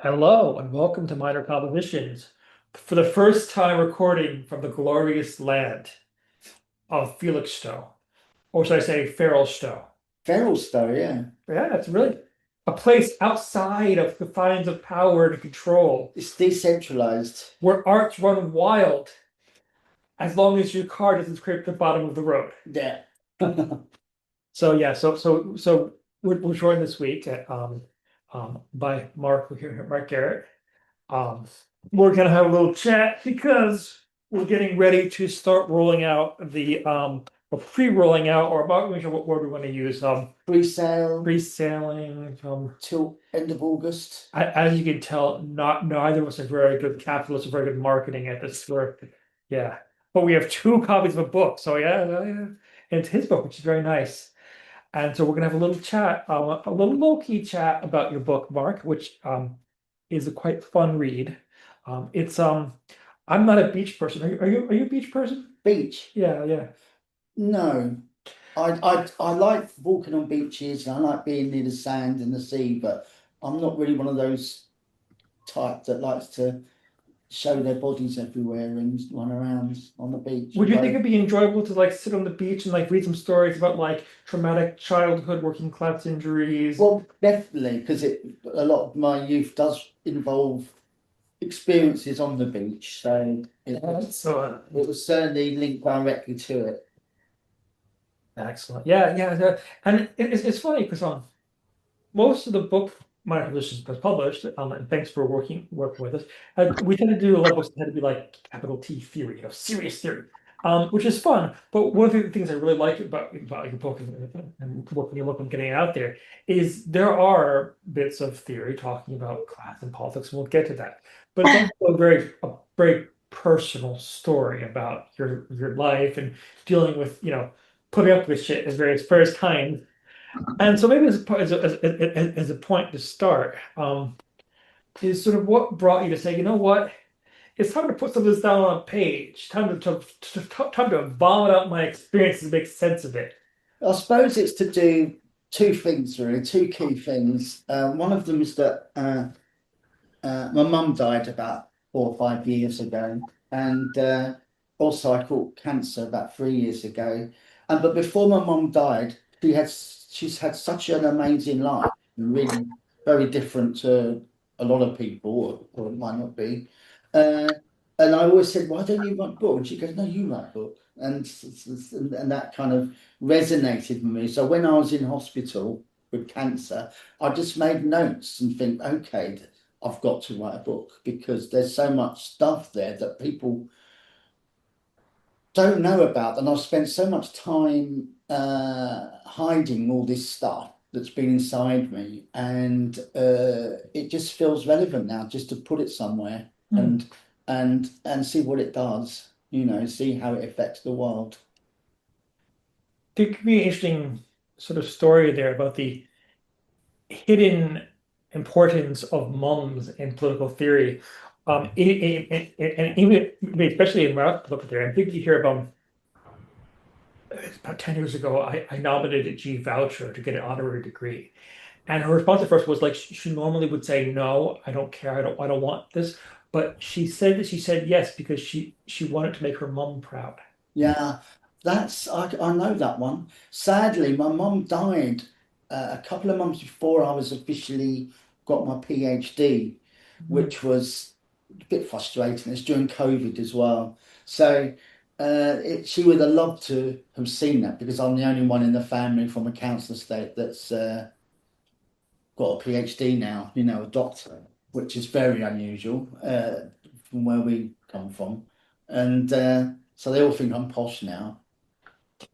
Hello and welcome to Minor Compositions. For the first time recording from the glorious land of Felixstowe, or should I say Feralstowe? Feral story, yeah. Yeah, it's really a place outside of the confines of power and control, It's decentralized. where arts run wild as long as your car doesn't scrape the bottom of the road. Yeah. So yeah, so we're joined this week by Marc Garrett. Um, we're gonna have a little chat because we're getting ready to start rolling out or pre-rolling out, or about what word we want to use. Pre-sale Pre-selling. till end of August. As you can tell, not neither of us are very good capitalists or very good marketing at this work. Yeah, but we have two copies of a book, so yeah, and it's his book, which is very nice. And so we're gonna have a little chat, a little low-key chat about your book, Mark, which is a quite fun read. It's I'm not a beach person. Are you a beach person? Beach. Yeah, yeah. No. I like walking on beaches and I like being near the sand and the sea, but I'm not really one of those type that likes to show their bodies everywhere and run around on the beach. Would you think Although, it'd be enjoyable to like sit on the beach and like read some stories about like traumatic childhood, working class injuries? well, definitely, because a lot of my youth does involve experiences on the beach, so So it was certainly linked directly to it. excellent. Yeah, yeah. And it's funny because most of the book my publishers has published, and thanks for working with us. We tend to do a lot of books that tend to be like capital T theory, serious theory, which is fun. But one of the things I really like about your book and when you look at getting it out there is there are bits of theory talking about class and politics, and we'll get to that. But it's also a very personal story about your life and dealing with putting up with shit of various kinds. And so maybe as a point to start, is sort of what brought you to say, you know what, it's time to put some of this down on a page, time to vomit out my experiences and make sense of it. I suppose it's to do two things, really, two key things. One of them is that my mum died about 4 or 5 years ago, and also I caught cancer about 3 years ago. And but before my mum died, she's had such an amazing life, and really very different to a lot of people, or it might not be. Uh, and I always said, "Why don't you write book?" And she goes, "No, you write book." And that kind of resonated with me. So when I was in hospital with cancer, I just made notes and think, okay, I've got to write a book because there's so much stuff there that people don't know about. And I've spent so much time hiding all this stuff that's been inside me. And it just feels relevant now just to put it somewhere Hmm. and and see what it does, see how it affects the world. There could be an interesting sort of story there about the hidden importance of mums in political theory. And even especially in my political theory, I think you hear about about 10 years ago, I nominated G. Voucher to get an honorary degree. And her response at first was like she normally would say, no, I don't care, I don't want this. But she said yes because she wanted to make her mom proud. Yeah, I know that one. Sadly, my mum died a couple of months before I was officially got my PhD, Mhm. which was a bit frustrating. It's during COVID as well. So she would have loved to have seen that because I'm the only one in the family from a council estate that's got a PhD now, a doctor, which is very unusual from where we come from. And so they all think I'm posh now.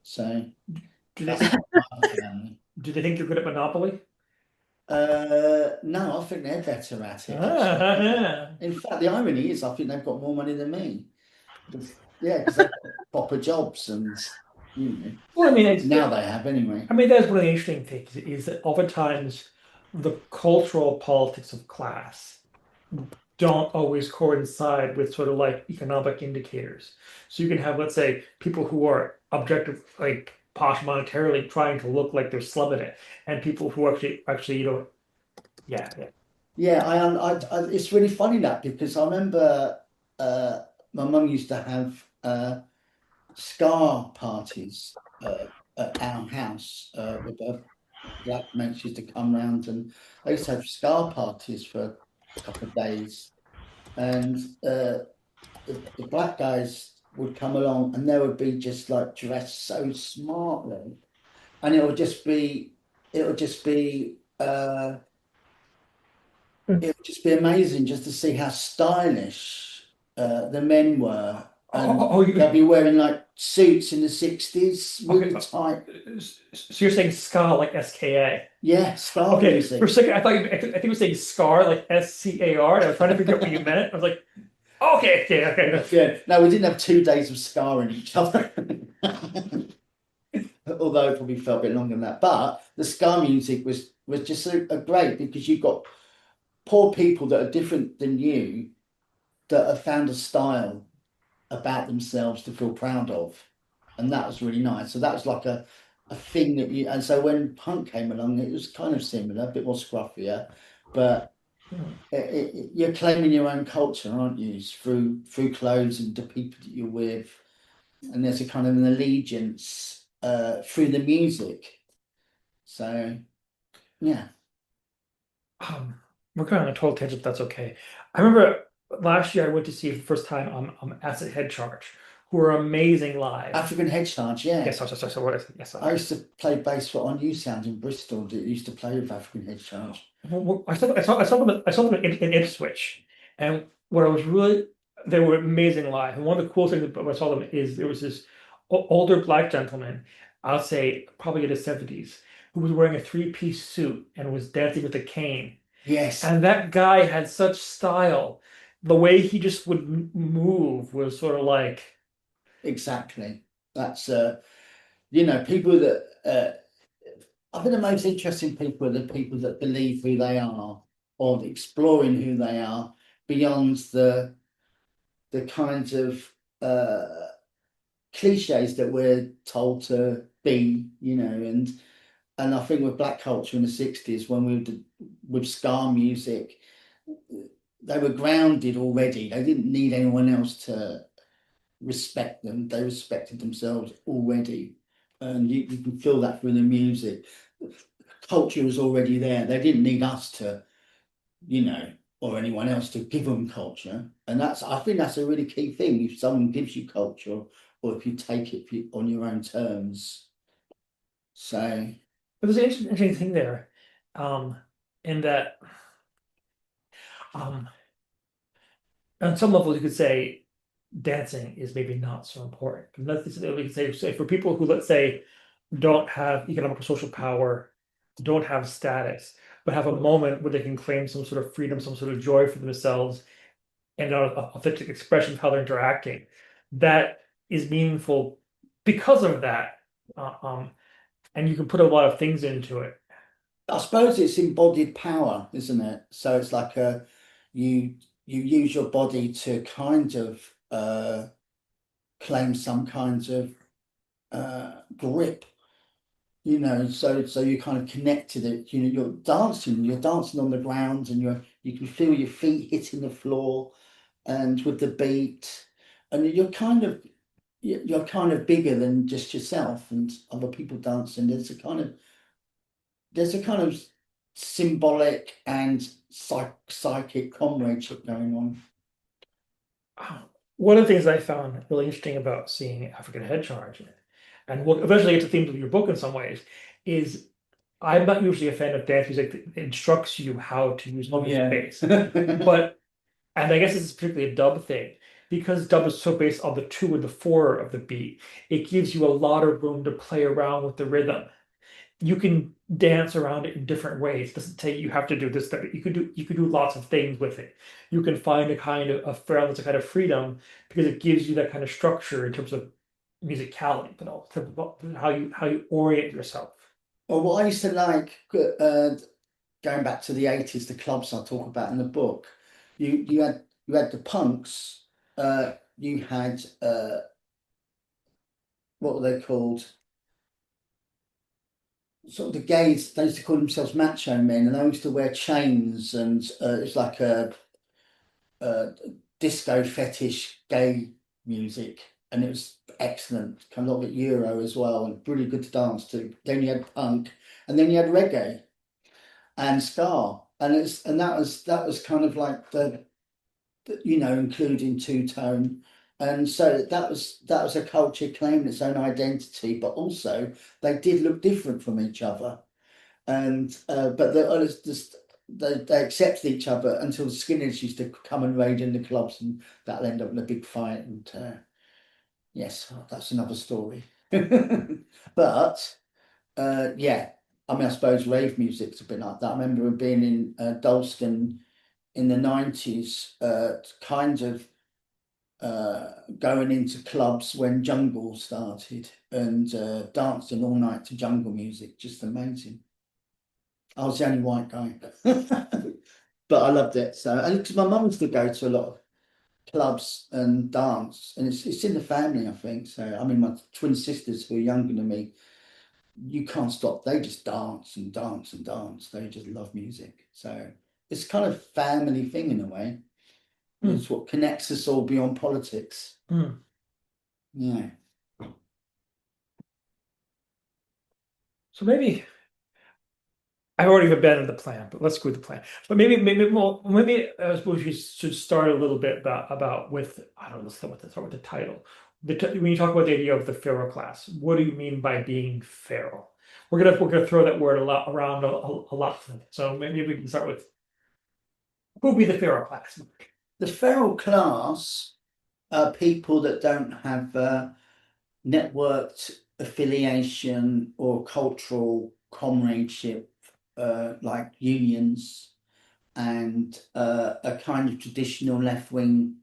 So Do they that's think not my family. do they think you're good at Monopoly? No, I think they're better at it, actually. Ah, In fact, the irony is, I think they've got more money than me. 'Cause they've got proper jobs and, you know, well, I mean, now they have anyway. that's one of the interesting things is that oftentimes the cultural politics of class don't always coincide with sort of like economic indicators. So you can have, let's say, people who are objective, like posh monetarily trying to look like they're slumming it, and people who actually, yeah, yeah. Yeah, it's really funny that because I remember uh, my mum used to have scar parties at our house with her black mates used to come round and they used to have scar parties for a couple of days and the black guys would come along and they would be just like dressed so smartly and it would just be it would just be amazing just to see how stylish the men were. And they'll be wearing like suits in the 60s, Okay. really tight. So you're saying ska like SKA? Yeah, scar Okay. For a music. second, I think you were saying scar like SCAR, and I was trying to figure out what you meant. I was like, okay, okay, okay. Yeah, no, we didn't have 2 days of scarring each other. Although it probably felt a bit longer than that. But the ska music was just so great because you've got poor people that are different than you that have found a style about themselves to feel proud of. And that was really nice. So that was like a thing that you, and so when punk came along, it was kind of similar, a bit more scruffier, but you're claiming your own culture, aren't you? Through clothes and the people that you're with. And there's a kind of an allegiance through the music. So yeah. We're going on a total tangent. That's okay. I remember last year I went to see for the first time Acid Head Charge, who are amazing live. African Head Charge, yeah. Yes, so what is it? Yes, I used to play bass for On You Sound in Bristol that used to play with African Head Charge. I saw them in Ipswich, and what I was really they were amazing live. And one of the cool things about when I saw them is there was this older black gentleman, I'll say probably in his 70s, who was wearing a three-piece suit and was dancing with a cane. Yes, And that guy had such style. The way he just would move was sort of like, exactly. That's people that I think the most interesting people are the people that believe who they are or exploring who they are beyond the kinds of cliches that we're told to be, and I think with black culture in the 60s when we did with ska music, they were grounded already. They didn't need anyone else to respect them. They respected themselves already. And you can feel that through the music. Culture was already there. They didn't need us to, you know, or anyone else to give them culture. And I think that's a really key thing. If someone gives you culture, or if you take it on your own terms. So, but there's an interesting thing there, um, in that, um, on some level you could say dancing is maybe not so important. And that's we could say for people who, let's say, don't have economic or social power, don't have status, but have a moment where they can claim some sort of freedom, some sort of joy for themselves, and an authentic expression of how they're interacting, that is meaningful because of that. Uh, um, and you can put a lot of things into it. I suppose it's embodied power, isn't it? So it's like you you use your body to kind of claim some kinds of grip, so you kind of connected it. You're dancing on the ground, and you can feel your feet hitting the floor, and with the beat, and you're kind of bigger than just yourself and other people dancing. There's a kind of symbolic and psychic comradeship going on. One of the things I found really interesting about seeing African Head Charge, and we'll eventually get to the themes of your book in some ways, is I'm not usually a fan of dance music that instructs you how to use Oh music yeah. bass. But, and I guess this is particularly a dub thing, because dub is so based on the two and the four of the beat, it gives you a lot of room to play around with the rhythm. You can dance around it in different ways. It doesn't say you have to do this, that you could do lots of things with it. You can find a kind of a balance, a kind of freedom, because it gives you that kind of structure in terms of musicality, but also how you orient yourself. Well, what I used to like, going back to the 80s, the clubs I talk about in the book, you had the punks, you had uh, what were they called? sort of the gays, they used to call themselves macho men, and they used to wear chains, and it's like a disco fetish gay music, and it was excellent. Kind of a little bit Euro as well, and really good to dance to. Then you had punk, and then you had reggae and ska, and that was kind of like including two tone. And so that was a culture claiming its own identity, but also they did look different from each other. And but they accepted each other until the skinheads used to come and raid in the clubs, and that'll end up in a big fight. And yes, that's another story. But yeah, I mean, I suppose rave music's a bit like that. I remember being in Dalston in the 90s, kind of going into clubs when jungle started, and dancing all night to jungle music. Just amazing. I was the only white guy, but I loved it. So, and because my mum used to go to a lot of clubs and dance, and it's in the family, I think. So, I mean, my twin sisters who are younger than me, you can't stop. They just dance and dance and dance. They just love music. So, it's kind of family thing in a way. Mm, It's what connects us all beyond politics. mm. Yeah. So maybe I've already abandoned the plan, but let's go with the plan. But maybe I suppose we should start a little bit about with I don't know, let's start with the title. When you talk about the idea of the feral class, what do you mean by being feral? We're gonna throw that word a lot around a lot. So maybe we can start with who would be the feral class? The feral class are people that don't have networked affiliation or cultural comradeship, like unions, and a kind of traditional left wing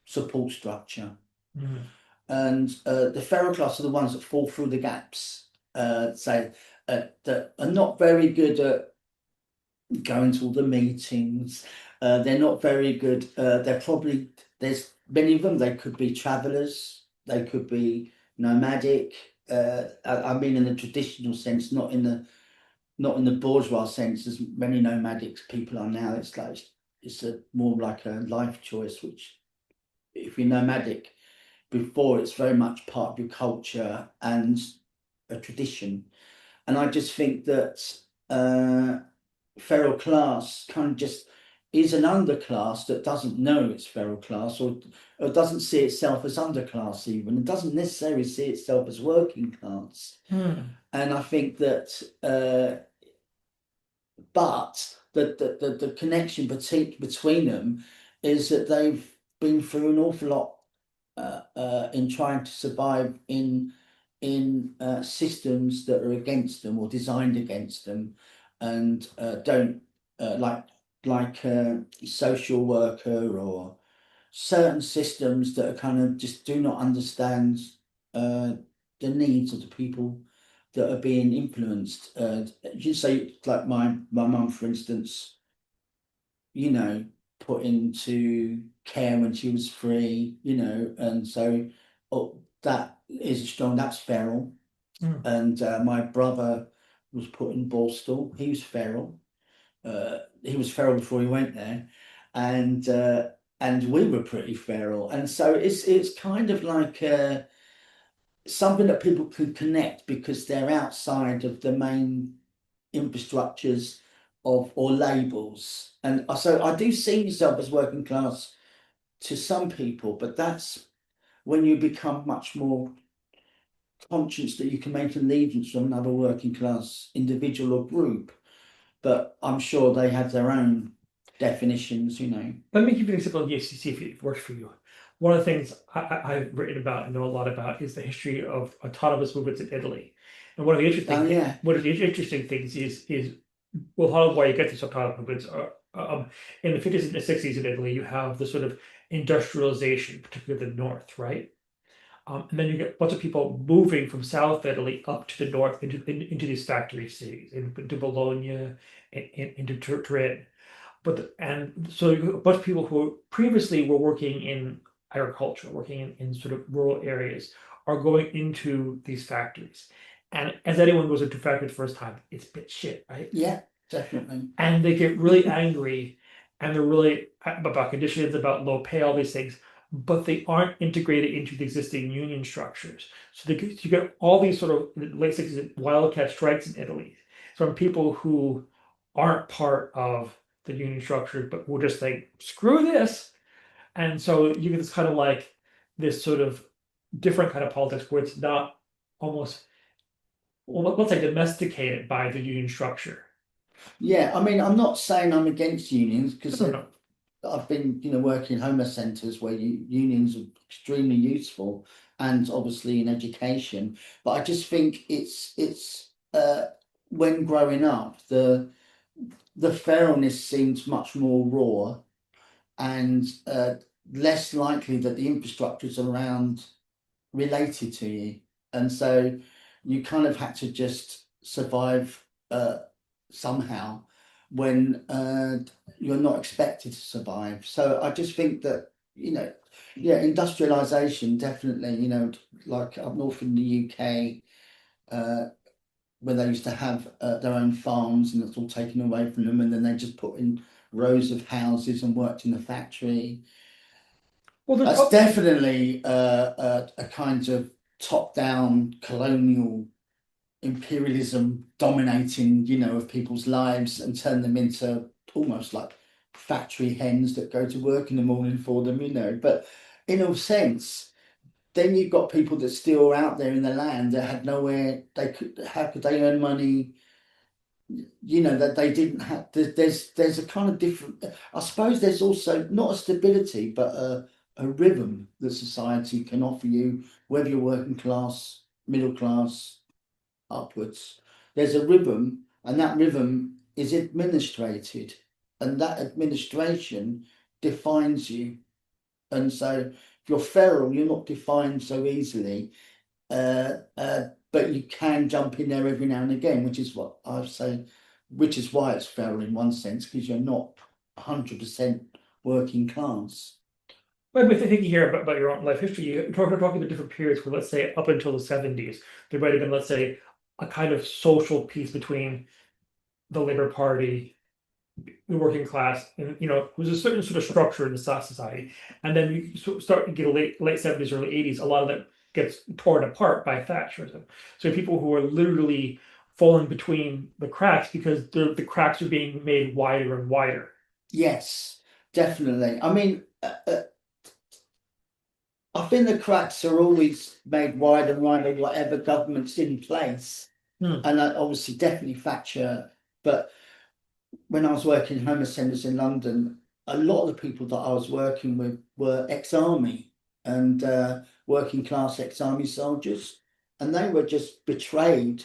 support structure. Mm, And the feral class are the ones that fall through the gaps, say, that are not very good at going to all the meetings. They're not very good. There's many of them. They could be travelers. They could be nomadic. I mean, in the traditional sense, not in the bourgeois sense, as many nomadic people are now. It's like it's a more like a life choice. Which, if you're nomadic, before it's very much part of your culture and a tradition. And I just think that feral class kind of just is an underclass that doesn't know it's feral class, or doesn't see itself as underclass even. It doesn't necessarily see itself as working class. mm, And I think that, but the connection between them is that they've been through an awful lot in trying to survive in systems that are against them or designed against them, and don't like social worker or certain systems that are kind of just do not understand uh, the needs of the people that are being influenced. You say like my mum, for instance, put into care when she was free, and so that is strong. That's feral. mm. And my brother was put in Borstal. He was feral. He was feral before he went there, and we were pretty feral. And so it's kind of like something that people can connect because they're outside of the main infrastructures of or labels. And so I do see myself as working class to some people, but that's when you become much more conscious that you can make allegiance from another working class individual or group. But I'm sure they have their own definitions. Let me give you an example. Yes, see if it works for you. One of the things I've written about and know a lot about is the history of autonomous movements in Italy. And Oh yeah, one of the interesting things is well, part of why you get these autonomous movements are in the 50s and the 60s in Italy, you have the sort of industrialization, particularly the north, right? And then you get lots of people moving from South Italy up to the north into these factory cities, into Bologna, into Turin. And so a bunch of people who previously were working in agriculture, working in sort of rural areas, are going into these factories. And as anyone goes into a factory the first time, it's a bit shit, right? Yeah, definitely. And they get really angry and they're really about conditions, about low pay, all these things, but they aren't integrated into the existing union structures. So you get all these sort of late 60s wildcat strikes in Italy from people who aren't part of the union structure, but will just think, screw this. And so you get this kind of like this sort of different kind of politics where it's not almost, well, let's say domesticated by the union structure. Yeah, I mean, I'm not saying I'm against unions No, because no, no. I've been, working in homeless centres where unions are extremely useful, and obviously in education. But I just think it's when growing up, the feralness seems much more raw and less likely that the infrastructures around related to you. And so you kind of had to just survive somehow when you're not expected to survive. So I just think that, yeah, industrialization definitely, like up north in the UK, uh, where they used to have their own farms and it's all taken away from them, and then they just put in rows of houses and worked in the factory. Well, there's That's definitely a kind of top-down colonial imperialism dominating, of people's lives and turn them into almost like factory hens that go to work in the morning for them, But in a sense, then you've got people that still are out there in the land that had nowhere how could they earn money? That they didn't have. There's a kind of different. I suppose there's also not a stability, but a rhythm that society can offer you, whether you're working class, middle class, upwards. There's a rhythm, and that rhythm is administrated, and that administration defines you. And so, if you're feral, you're not defined so easily, but you can jump in there every now and again, which is what I say, which is why it's feral in one sense, because you're not 100% working class. But with thinking here about your own life history, you're talking about different periods where, let's say, up until the 70s, there might have been, let's say, a kind of social peace between the Labor Party, the working class, and it was a certain sort of structure in the society. And then you start to get a late 70s, early 80s, a lot of that gets torn apart by Thatcherism. So people who are literally falling between the cracks because the cracks are being made wider and wider. Yes, definitely. I mean, I think the cracks are always made wider and wider, whatever government's in place. Hmm. And obviously, definitely Thatcher. But when I was working in homeless centres in London, a lot of the people that I was working with were ex-army and working class ex-army soldiers, and they were just betrayed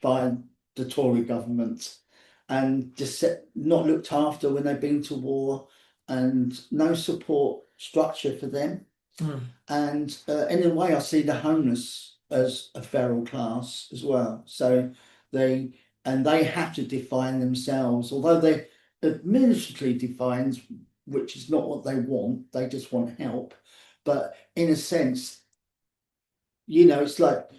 by the Tory government and just not looked after when they've been to war, and no support structure for them. Hmm. And in a way, I see the homeless as a feral class as well. So they they have to define themselves, although they administratively defined, which is not what they want. They just want help. But in a sense, it's like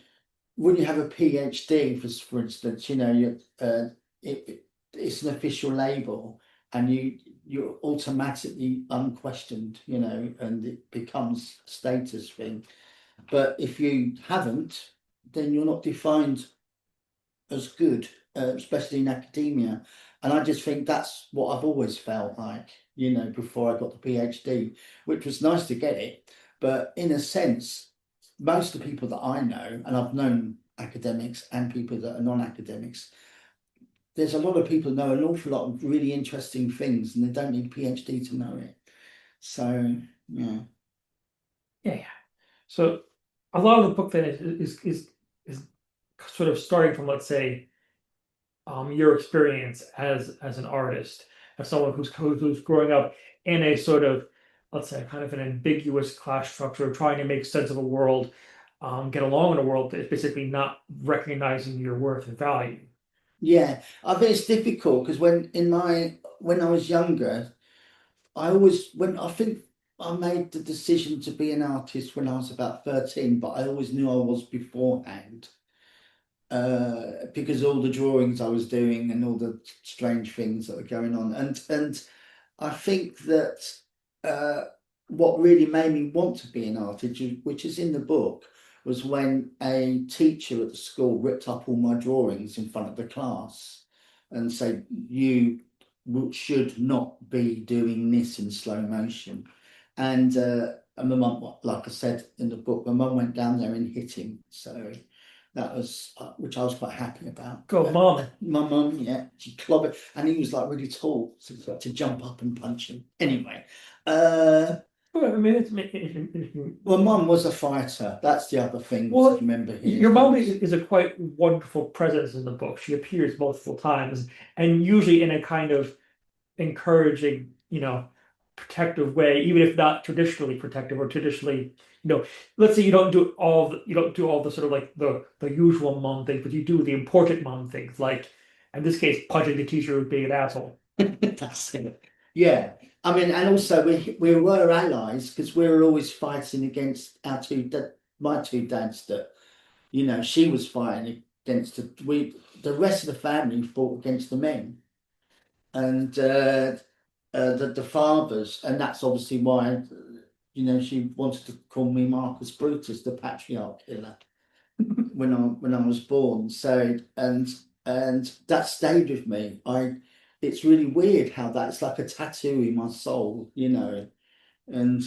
when you have a PhD, for instance, it's an official label, and you're automatically unquestioned, and it becomes a status thing. But if you haven't, then you're not defined as good, especially in academia. And I just think that's what I've always felt like, before I got the PhD, which was nice to get it. But in a sense, most of the people that I know, and I've known academics and people that are non-academics, there's a lot of people know an awful lot of really interesting things, and they don't need a PhD to know it. So yeah, Yeah, yeah. So a lot of the book then is sort of starting from, let's say, your experience as an artist, as someone who's growing up in a sort of, let's say, kind of an ambiguous class structure, trying to make sense of a world, get along in a world that is basically not recognizing your worth and value. yeah. I think it's difficult because when I was younger, I think I made the decision to be an artist when I was about 13, but I always knew I was beforehand. because all the drawings I was doing and all the strange things that were going on, and I think that what really made me want to be an artist, which is in the book, was when a teacher at the school ripped up all my drawings in front of the class and said, "You should not be doing this in slow motion." And my mum, like I said in the book, my mum went down there and hit him. So that was, which I was quite happy about. Go, mom. My mum, yeah, she clobbered, and he was like really tall to jump up and punch him. Anyway, Well, I mean, well, mum was a fighter. That's the other thing well, to remember here. your mom is a quite wonderful presence in the book. She appears multiple times, and usually in a kind of encouraging, protective way, even if not traditionally protective or traditionally, let's say you don't do all the sort of like the usual mom things, but you do the important mom things, like in this case, punching the teacher who's being an asshole. That's it. Yeah. I mean, and also we were allies because we were always fighting against my two dads that, she was fighting against the rest of the family fought against the men and the fathers, and that's obviously why, she wanted to call me Marcus Brutus, the patriarch killer, when I was born. So and that stayed with me. It's really weird how that's like a tattoo in my soul, and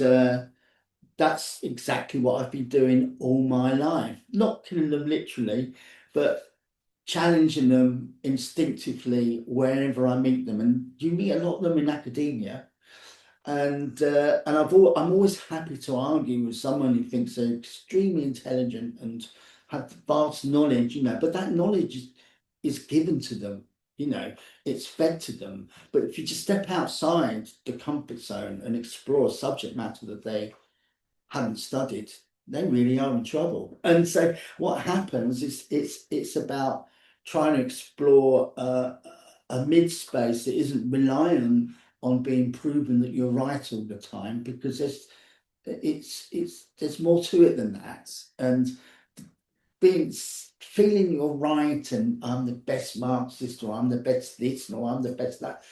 that's exactly what I've been doing all my life. Not killing them literally, but challenging them instinctively wherever I meet them. And you meet a lot of them in academia. And I'm always happy to argue with someone who thinks they're extremely intelligent and have vast knowledge, but that knowledge is given to them, it's fed to them. But if you just step outside the comfort zone and explore a subject matter that they haven't studied, they really are in trouble. And so what happens is it's about trying to explore a mid space that isn't reliant on being proven that you're right all the time, because there's more to it than that. And feeling you're right and I'm the best Marxist or I'm the best this or I'm the best that,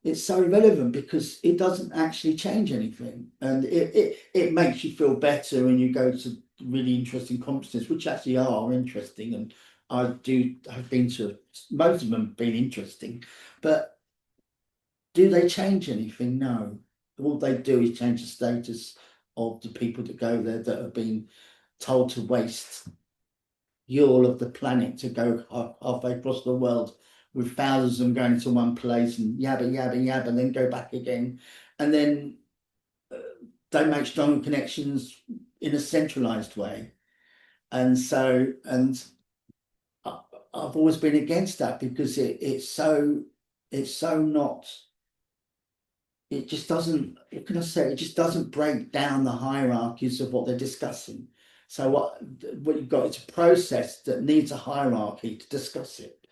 it's so irrelevant because it doesn't actually change anything, and it makes you feel better when you go to really interesting conferences, which actually are interesting, and I've been to most of them have been interesting, but do they change anything? No. All they do is change the status of the people that go there that have been told to waste all of the planet to go halfway across the world with thousands of them going to one place and yabba yabba yabba and then go back again, and then they make stronger connections in a centralized way. And so I've always been against that because it's so not, it just doesn't, what can I say, it just doesn't break down the hierarchies of what they're discussing. So what you've got is a process that needs a hierarchy to discuss it,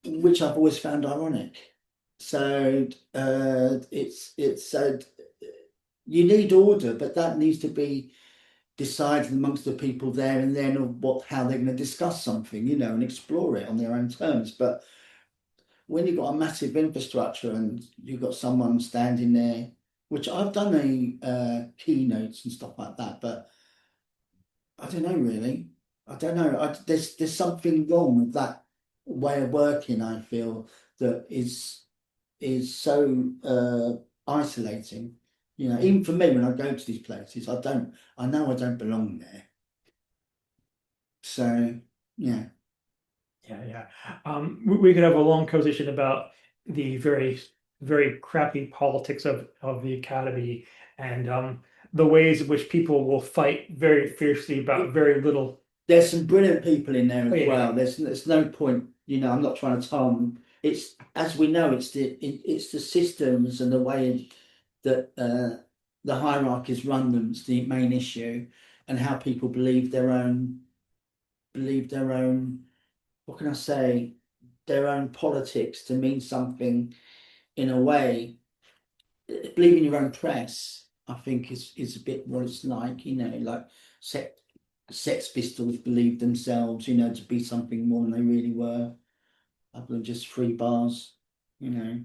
which I've always found ironic. So it's you need order, but that needs to be decided amongst the people there and then of how they're going to discuss something, and explore it on their own terms. But when you've got a massive infrastructure and you've got someone standing there, which I've done keynotes and stuff like that, but I don't know really. I don't know. There's something wrong with that way of working. I feel that is so isolating. Even for me, when I go to these places, I know I don't belong there. So yeah. Yeah. We could have a long conversation about the very, very crappy politics of the academy and the ways in which people will fight very fiercely about very little. There's some brilliant people in there as Yeah. well. There's no point, I'm not trying to tell them. It's, as we know, it's the systems and the way that the hierarchies run them. It's the main issue, and how people believe their own. What can I say? Their own politics to mean something in a way. Believing your own press, I think, is a bit what it's like. Like Sex Pistols believed themselves, you know, to be something more than they really were, other than just free bars, you know.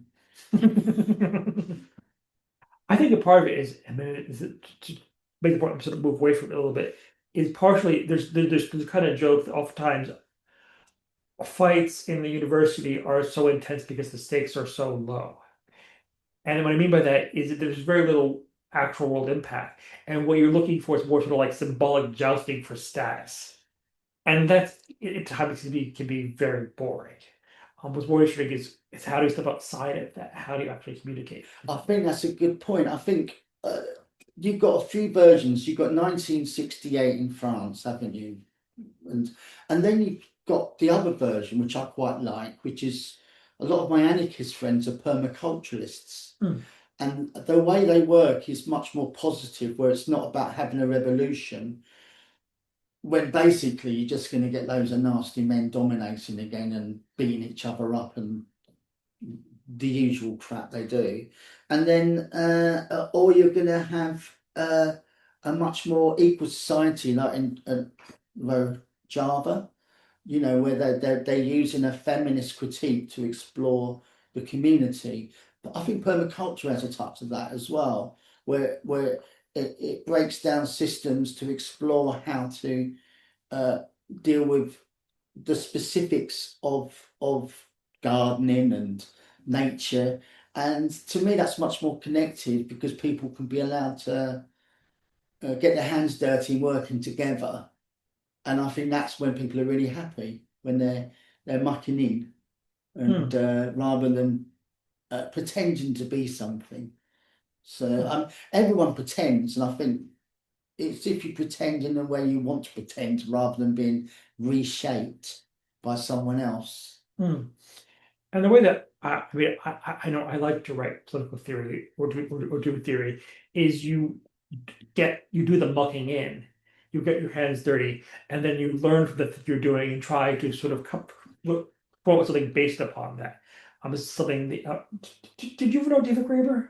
I think a part of it is, and then is it, to make the point, sort of move away from it a little bit, is partially there's kind of joke that oftentimes fights in the university are so intense because the stakes are so low. And what I mean by that is that there's very little actual world impact. And what you're looking for is more sort of like symbolic jousting for status. And that's at times can be very boring. What's more interesting is how do you step outside of that? How do you actually communicate? I think that's a good point. I think you've got a few versions. You've got 1968 in France, haven't you? And then you've got the other version, which I quite like, which is a lot of my anarchist friends are permaculturalists. Hmm. And the way they work is much more positive, where it's not about having a revolution, when basically you're just going to get loads of nasty men dominating again and beating each other up and the usual crap they do. And then, or you're going to have a much more equal society, like in Java, you know, where they're using a feminist critique to explore the community. But I think permaculture has a touch of that as well, where it breaks down systems to explore how to uh, deal with the specifics of gardening and nature. And to me, that's much more connected because people can be allowed to get their hands dirty working together. And I think that's when people are really happy, when they're mucking in, and Hmm. rather than pretending to be something. So Hmm. everyone pretends, and I think it's if you pretend in the way you want to pretend rather than being reshaped by someone else. Hmm. And the way that I mean, I know I like to write political theory or do theory is you do the mucking in, you get your hands dirty, and then you learn from the thing you're doing and try to sort of come up with something based upon that. This is something did you ever know David Graeber?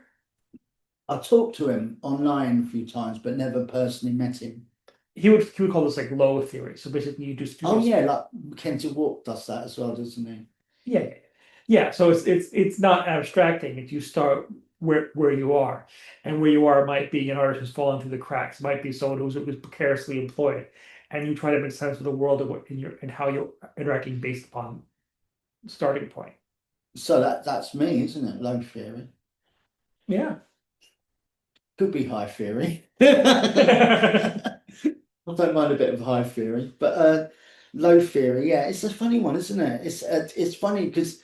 I talked to him online a few times, but never personally met him. He would call this like low theory. So basically, you Oh just yeah, like Kenty Walk does that as well, doesn't he? yeah, yeah. So it's not abstracting. It's you start where you are, and where you are might be an artist who's fallen through the cracks, might be someone who's precariously employed, and you try to make sense of the world and and how you're interacting based upon the starting point. So that's me, isn't it? Low theory. Yeah. Could be high theory. I don't mind a bit of high theory, but low theory, yeah, it's a funny one, isn't it? It's funny because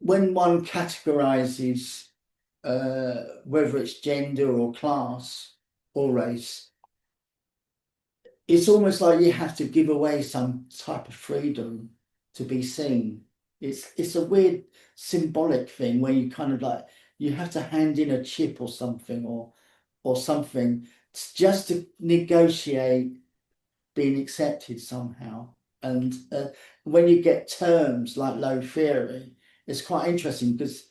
when one categorizes whether it's gender or class or race, it's almost like you have to give away some type of freedom to be seen. It's a weird symbolic thing where you kind of like you have to hand in a chip or something or something just to negotiate being accepted somehow. And when you get terms like low theory, it's quite interesting because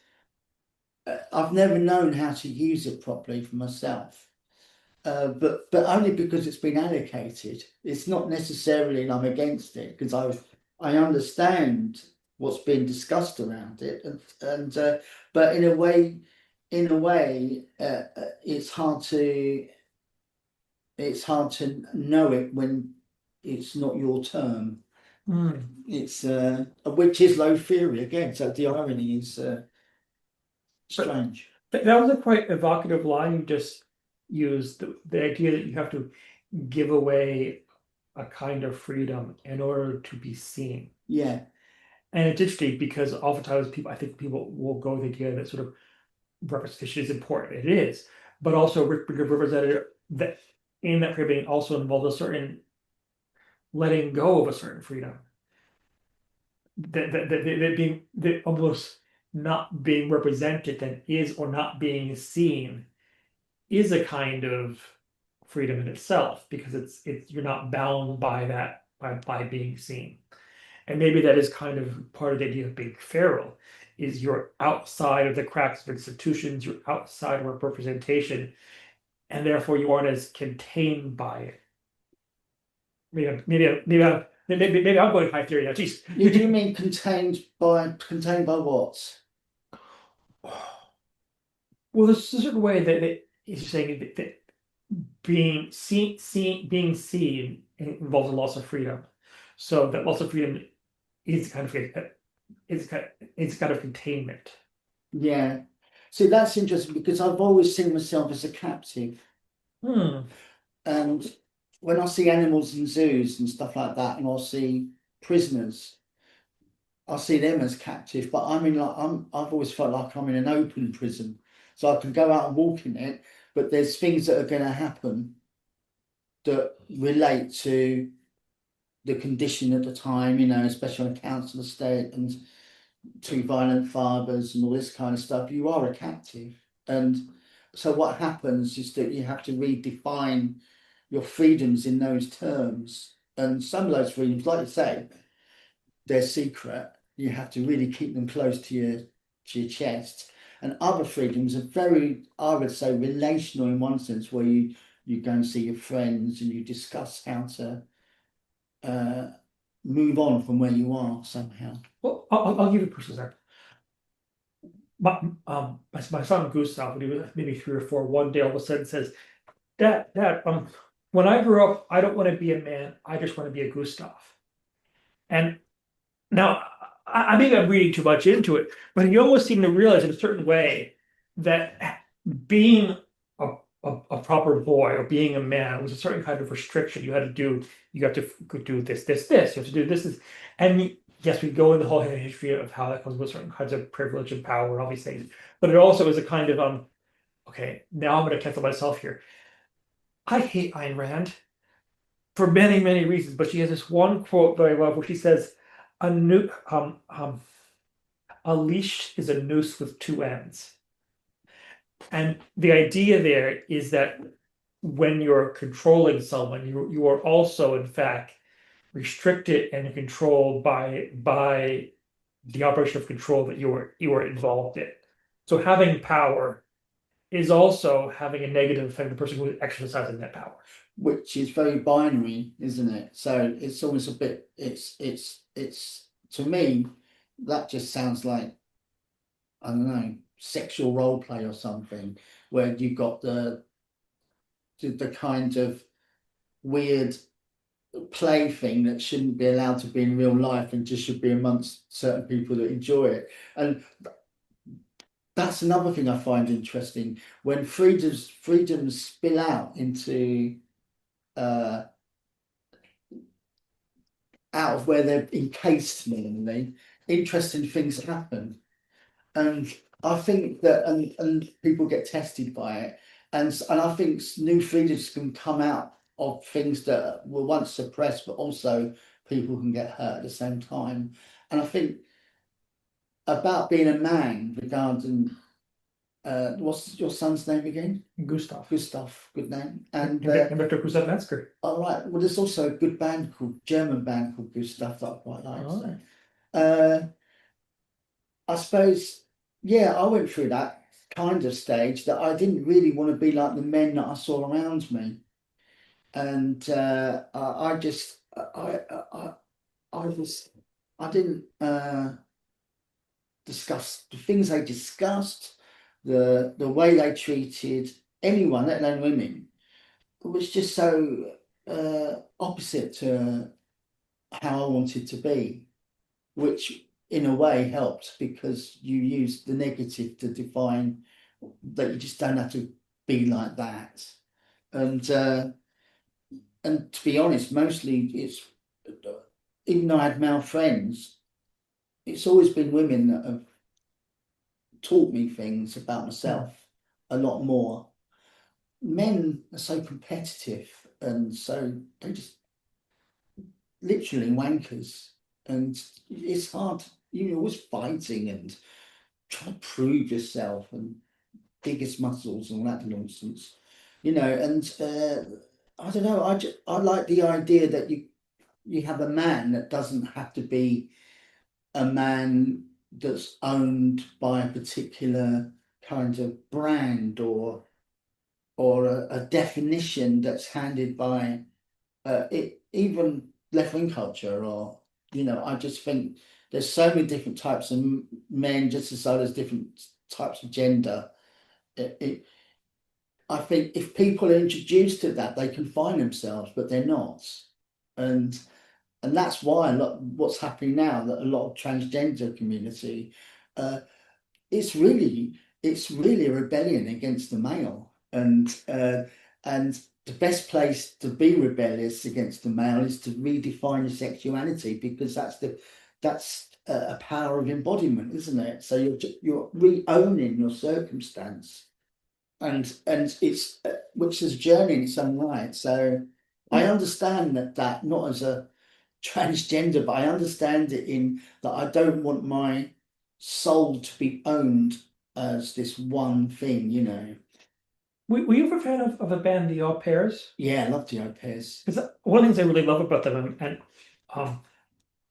I've never known how to use it properly for myself. But only because it's been allocated. It's not necessarily I'm against it because I understand what's being discussed around it, and but in a way, it's hard to know it when it's not your term. Hmm. It's which is low theory again. So the irony is But strange. that was a quite evocative line you just used. The idea that you have to give away a kind of freedom in order to be seen. Yeah, And it's interesting because oftentimes I think people will go with the idea that sort of representation is important. It is, but also representative that in that freedom also involves a certain letting go of a certain freedom. That being that almost not being represented and is or not being seen is a kind of freedom in itself because it's you're not bound by that by being seen. And maybe that is kind of part of the idea of being feral, is you're outside of the cracks of institutions, you're outside of representation, and therefore you aren't as contained by it. maybe I'm going high theory now. Jeez. You mean contained by what? Well, there's a certain way that he's saying that being seen involves a loss of freedom. So that loss of freedom is kind of it's kind of containment. Yeah. See, that's interesting because I've always seen myself as a captive. Hmm. And when I see animals in zoos and stuff like that, and I'll see prisoners, I see them as captive. But I mean, like I've always felt like I'm in an open prison, so I can go out and walk in it. But there's things that are going to happen that relate to the condition at the time, especially on a council estate and two violent fathers and all this kind of stuff. You are a captive, and so what happens is that you have to redefine your freedoms in those terms. And some of those freedoms, like you say, they're secret. You have to really keep them close to your chest. And other freedoms are very, I would say, relational in one sense, where you go and see your friends and you discuss how to uh, move on from where you are somehow. Well, I'll give you a personal example. My son Gustav, when he was maybe 3 or 4, one day all of a sudden says, Dad, when I grow up, I don't want to be a man. I just want to be a Gustav. And now, maybe I'm reading too much into it, but you almost seem to realize in a certain way that being a proper boy or being a man was a certain kind of restriction. You have to do this. You have to do this. And yes, we go in the whole history of how that comes with certain kinds of privilege and power and all these things. But it also is a kind of okay, now I'm going to cancel myself here. I hate Ayn Rand for many, many reasons, but she has this one quote very well where she says, "A new a leash is a noose with two ends." And the idea there is that when you're controlling someone, you are also, in fact, restricted and controlled by the operation of control that you are involved in. So having power is also having a negative effect on the person who is exercising that power. Which is very binary, isn't it? So it's almost a bit, it's to me, that just sounds like, I don't know, sexual role play or something, where you've got the kind of weird play thing that shouldn't be allowed to be in real life and just should be amongst certain people that enjoy it. And that's another thing I find interesting when freedoms spill out into uh out of where they're encased normally, interesting things happen. And I think that and people get tested by it. And I think new freedoms can come out of things that were once suppressed, but also people can get hurt at the same time. And I think about being a man regarding what's your son's name again? Gustav. Gustav, good name. And Victor Gustav Metzger. all right, well, there's also a good German band called Gustav that I quite like. Oh. So. I suppose, yeah, I went through that kind of stage that I didn't really want to be like the men that I saw around me. And I just, I was, I didn't discuss the things they discussed, the way they treated anyone, let alone women. It was just so opposite to how I wanted to be, which in a way helped because you use the negative to define that you just don't have to be like that. And to be honest, mostly it's even though I had male friends, it's always been women that have taught me things about myself a lot more. Men are so competitive and so they just literally wankers, and it's hard. You're always fighting and trying to prove yourself and biggest muscles and all that nonsense, And I don't know. I like the idea that you have a man that doesn't have to be a man that's owned by a particular kind of brand or a definition that's handed by even left-wing culture, or I just think there's so many different types of men, just as though there's different types of gender. It I think if people are introduced to that, they can find themselves, but they're not. And and that's why a lot what's happening now, that a lot of transgender community, uh, it's really a rebellion against the male. And the best place to be rebellious against the male is to redefine your sexuality, because that's a power of embodiment, isn't it? So you're re-owning your circumstance, and it's which is a journey in its own right. So I understand that not as a transgender, but I understand it in that I don't want my soul to be owned as this one thing. Were you ever a fan of a band, the All Pairs? Yeah, I love the au pairs. Because one of the things I really love about them, and um,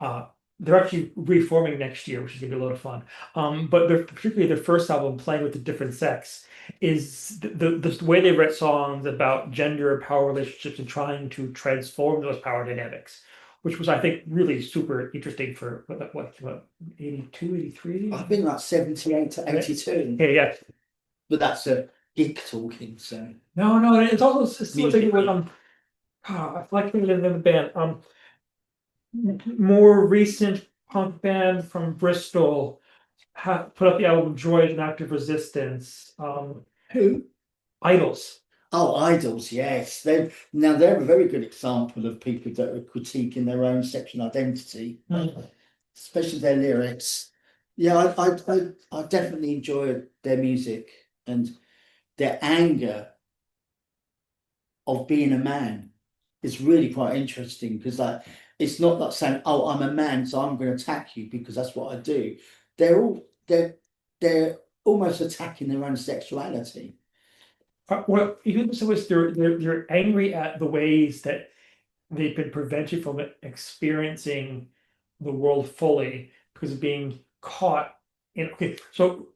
uh, they're actually reforming next year, which is gonna be a lot of fun. But particularly their first album, Playing with the Different Sex, is the way they write songs about gender and power relationships and trying to transform those power dynamics, which was, I think, really super interesting for what 82, 83? I think like 78 to 82, Yeah, yeah. but that's a geek talking. So No, it's also still music. thinking with I like thinking of the band. More recent punk band from Bristol put out the album Joy and Active Resistance. Who? Idols. Oh, idols, yes. They're a very good example of people that are critiquing their own sexual identity, especially their lyrics. Yeah, I definitely enjoy their music and their anger of being a man is really quite interesting, because like it's not like saying, "Oh, I'm a man, so I'm going to attack you because that's what I do." They're almost attacking their own sexuality. Well, even so, is they're angry at the ways that they've been prevented from experiencing the world fully because of being caught in. Okay, so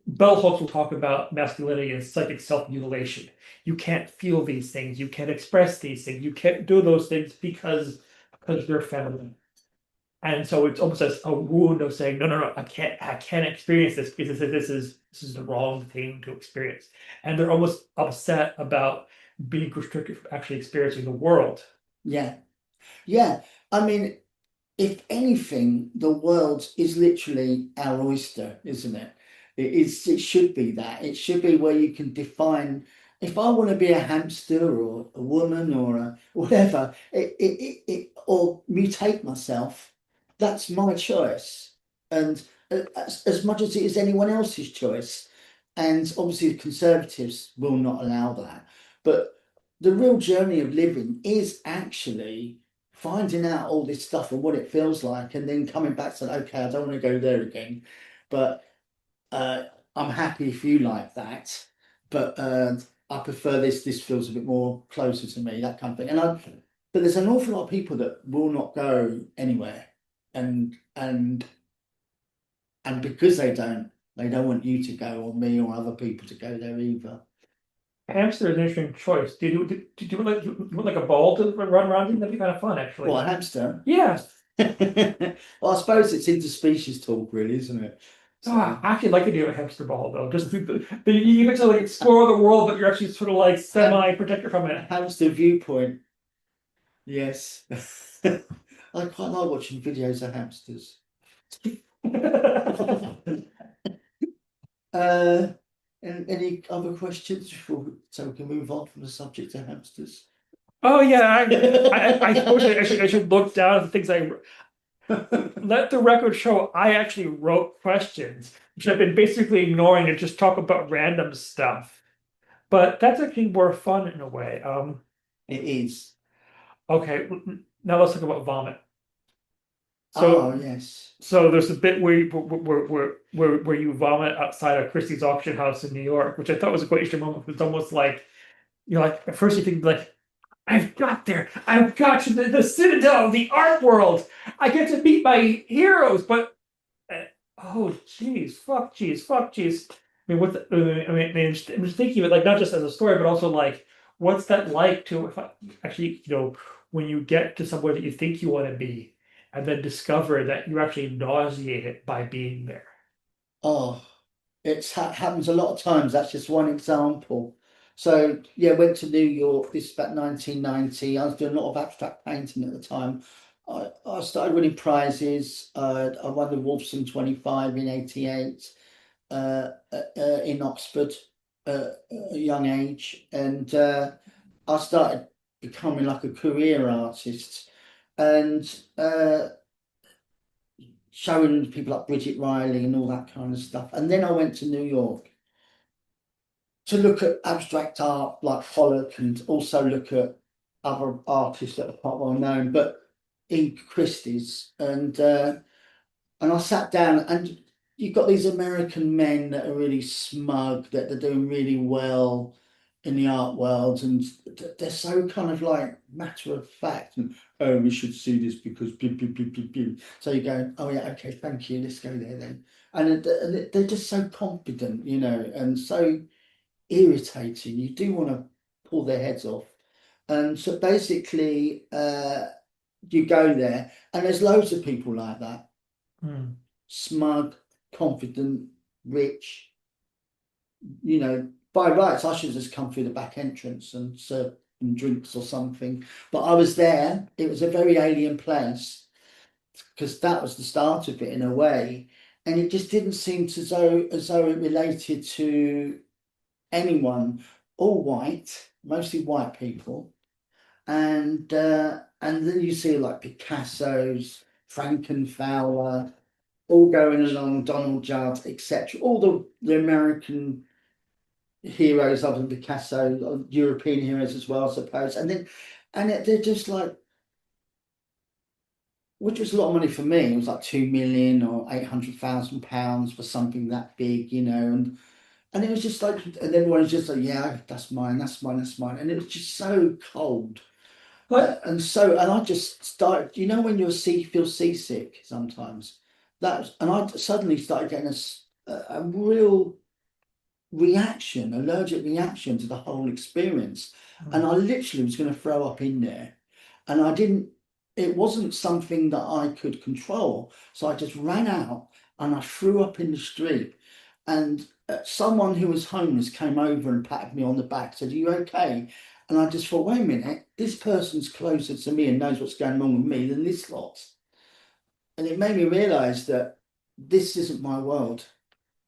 bell hooks will talk about masculinity and psychic self-mutilation. You can't feel these things, you can't express these things, you can't do those things because they're feminine. And so it's almost as a wound of saying, no, I can't experience this because this is the wrong thing to experience. And they're almost upset about being restricted from actually experiencing the world. Yeah, yeah. I mean, if anything, the world is literally our oyster, isn't it? It should be that. It should be where you can define. If I want to be a hamster or a woman or whatever, or mutate myself, that's my choice. And as much as it is anyone else's choice. And obviously, the Conservatives will not allow that. But the real journey of living is actually finding out all this stuff and what it feels like, and then coming back to, okay, I don't want to go there again, but uh, I'm happy if you like that, but I prefer this. This feels a bit more closer to me, that kind of thing. But there's an awful lot of people that will not go anywhere, and because they don't want you to go, or me or other people to go there either. Hamster is an interesting choice. Do you want like a ball to run around in? That'd be kind of fun, actually. Well, a hamster. Yeah. Well, I suppose it's interspecies talk, really, isn't it? So, I actually like the idea of a hamster ball, though. Just you get to like explore the world, but you're actually sort of like semi-protected from it. hamster viewpoint. Yes. I quite like watching videos of hamsters. Uh, and any other questions so we can move on from the subject of hamsters? Oh yeah, I suppose I should look down at the things I let the record show. I actually wrote questions, which I've been basically ignoring and just talk about random stuff. But that's actually more fun in a way. It is. Okay, now let's talk about vomit. Oh, So, yes. so there's a bit where you vomit outside of Christie's auction house in New York, which I thought was a quite interesting moment. It's almost like you're like at first you think like I've got to the citadel of the art world. I get to meet my heroes, but oh jeez, fuck jeez. I mean, I'm just thinking of it like not just as a story, but also like what's that like to if I actually when you get to somewhere that you think you want to be, and then discover that you're actually nauseated by being there. Oh, happens a lot of times. That's just one example. So yeah, went to New York. This is about 1990. I was doing a lot of abstract painting at the time. I started winning prizes. I won the Wolfson 25 in '88 in Oxford at a young age, and I started becoming like a career artist, and showing people like Bridget Riley and all that kind of stuff. And then I went to New York to look at abstract art like Pollock, and also look at other artists that are quite well known, but in Christie's. And I sat down, and you've got these American men that are really smug, that they're doing really well in the art world, and they're so kind of like matter of fact, and oh, we should see this because blah, blah, blah, blah, blah. So you go, oh yeah, okay, thank you, let's go there then. And they're just so confident, and so irritating. You do want to pull their heads off. And so basically, you go there, and there's loads of people like that, Hmm. smug, confident, rich. By rights, I should have just come through the back entrance and served them drinks or something. But I was there. It was a very alien place, because that was the start of it in a way, and it just didn't seem as though it related to anyone. All white, mostly white people, and then you see like Picasso's, Frankenfowler, all going along, Donald Judd, etc. All the American heroes other than Picasso, European heroes as well, I suppose. They're just like, which was a lot of money for me. It was like 2 million or £800,000 for something that big, and it was just like, and everyone was just like, yeah, that's mine, that's mine, that's mine, and it was just so cold. But And I just started, when feel seasick sometimes, and I suddenly started getting a real allergic reaction to the whole experience. And hmm. I literally was going to throw up in there. And I didn't, it wasn't something that I could control. So I just ran out and I threw up in the street. And someone who was homeless came over and patted me on the back, said, "Are you okay?" And I just thought, wait a minute, this person's closer to me and knows what's going on with me than this lot. And it made me realize that this isn't my world.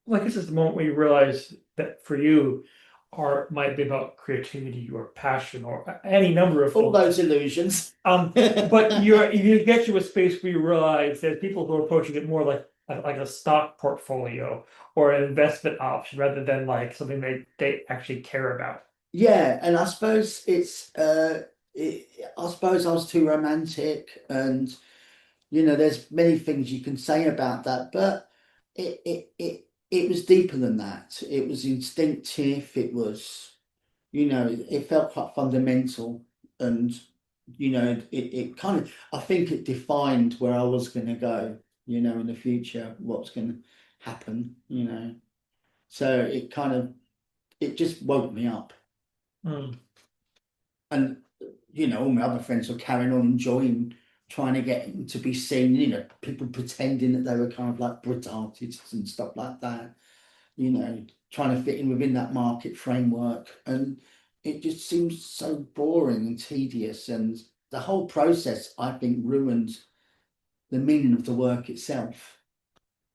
Like this is the moment where you realize that for you, art might be about creativity or passion or any number of All things. those illusions. But you get to a space where you realize there's people who are approaching it more like a stock portfolio or an investment option rather than like something they actually care about. Yeah, and I suppose I suppose I was too romantic, and there's many things you can say about that, but it was deeper than that. It was instinctive. It was, it felt quite fundamental, and it kind of, I think it defined where I was going to go, in the future, what's going to happen. So it just woke me up. Hmm. And all my other friends were carrying on enjoying trying to get him to be seen, people pretending that they were kind of like Brit artists and stuff like that, trying to fit in within that market framework. And it just seems so boring and tedious, and the whole process, I think, ruined the meaning of the work itself.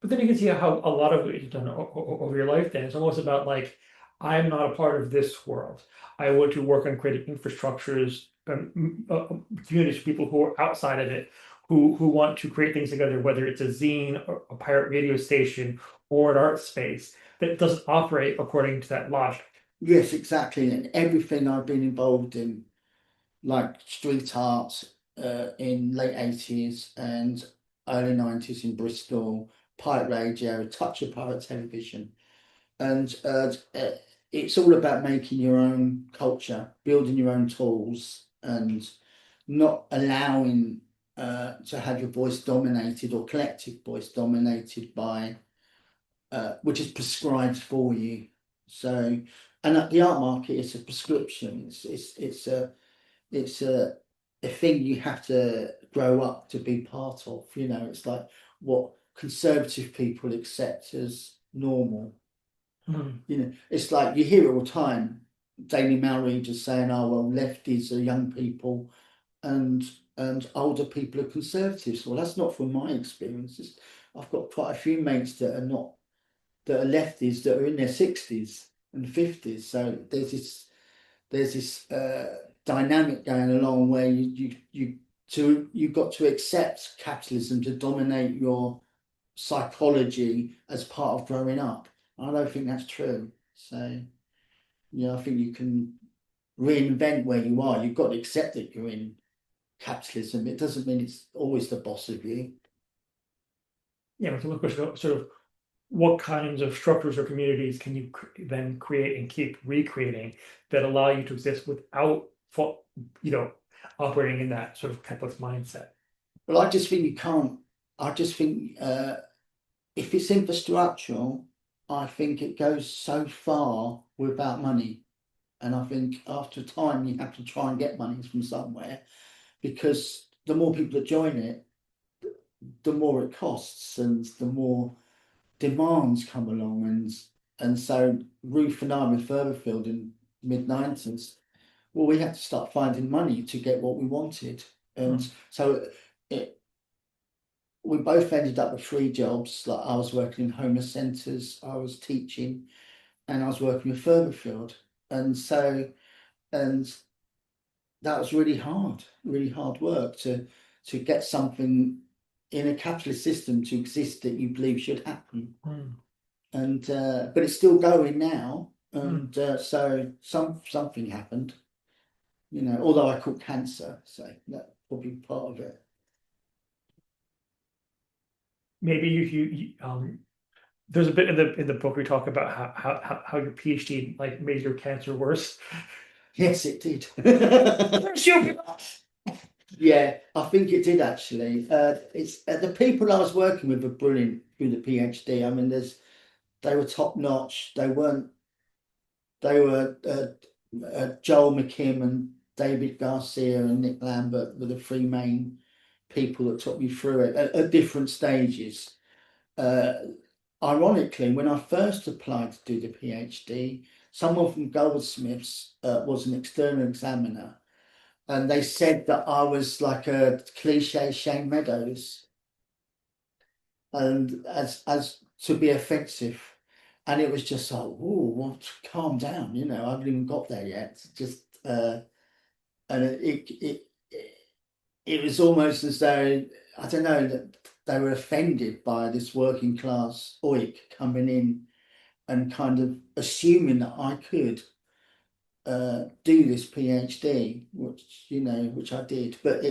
But then you can see how a lot of it you've done over your life. Then it's almost about like I'm not a part of this world. I want to work on creating infrastructures, communities, people who are outside of it, who want to create things together, whether it's a zine or a pirate radio station or an art space that doesn't operate according to that logic. Yes, exactly. And everything I've been involved in, like street art in late 80s and early 90s in Bristol, pirate radio, a touch of pirate television. And it's all about making your own culture, building your own tools, and not allowing to have your voice dominated or collective voice dominated by which is prescribed for you. So, and at the art market, it's a prescription. It's a a thing you have to grow up to be part of. You know, it's like what conservative people accept as normal. Mm. You know, it's like you hear it all the time. Daily Mail readers saying, "Oh well, lefties are young people, and older people are conservatives." Well, that's not from my experiences. I've got quite a few mates that are not that are lefties that are in their 60s and 50s. So there's this dynamic going along where you've got to accept capitalism to dominate your psychology as part of growing up. I don't think that's true. So yeah, I think you can reinvent where you are. You've got to accept that you're in capitalism. It doesn't mean it's always the boss of you. Yeah, we can look at sort of what kinds of structures or communities can you then create and keep recreating that allow you to exist without, you know, operating in that sort of capitalist mindset. But I just think you can't. I just think if it's infrastructural, I think it goes so far without money. And I think after time, you have to try and get money from somewhere because the more people that join it, the more it costs and the more demands come along. And so Ruth and I with Furtherfield in mid 90s, well, we had to start finding money to get what we wanted. And Mm. so it, we both ended up with 3 jobs. Like I was working in homeless centres, I was teaching, and I was working with Furtherfield. And so, and that was really hard work to get something in a capitalist system to exist that you believe should happen. Mm. And but it's still going now, Mm. and so something happened. You know, although I caught cancer, so that probably part of it. Maybe there's a bit in the book we talk about how your PhD like made your cancer worse. Yes, it did. Stupid. Yeah, I think it did actually. It's the people I was working with were brilliant through the PhD. I mean, they were top notch. They were Joel McKim and David Garcia and Nick Lambert were the 3 main people that took me through it at different stages. Uh, Ironically, when I first applied to do the PhD, someone from Goldsmiths was an external examiner, and they said that I was like a cliche Shane Meadows, and as to be offensive. And it was just like, oh, well, calm down, you know, I haven't even got there yet. Just and it was almost as though I don't know that they were offended by this working class oik coming in and kind of assuming that I could do this PhD, which I did. But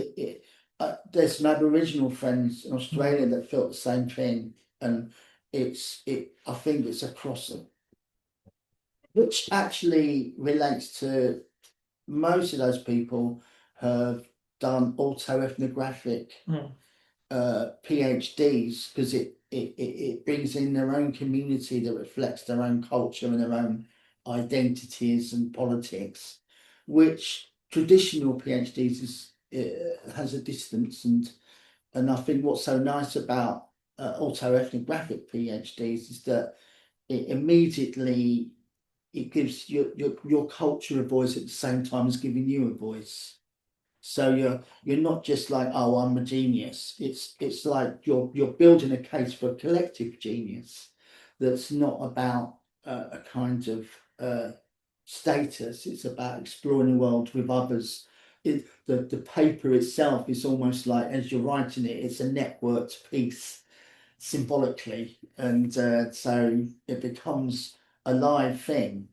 there's some Aboriginal friends in Australia that felt the same thing, and I think it's across them, which actually relates to most of those people have done autoethnographic Mm. PhDs because it brings in their own community that reflects their own culture and their own identities and politics, which traditional PhDs has a distance. And I think what's so nice about autoethnographic PhDs is that it immediately it gives your culture a voice at the same time as giving you a voice. So you're not just like, oh, I'm a genius. It's like you're building a case for a collective genius that's not about a kind of status. It's about exploring the world with others. The paper itself is almost like as you're writing it, it's a networked piece symbolically, and so it becomes a live thing.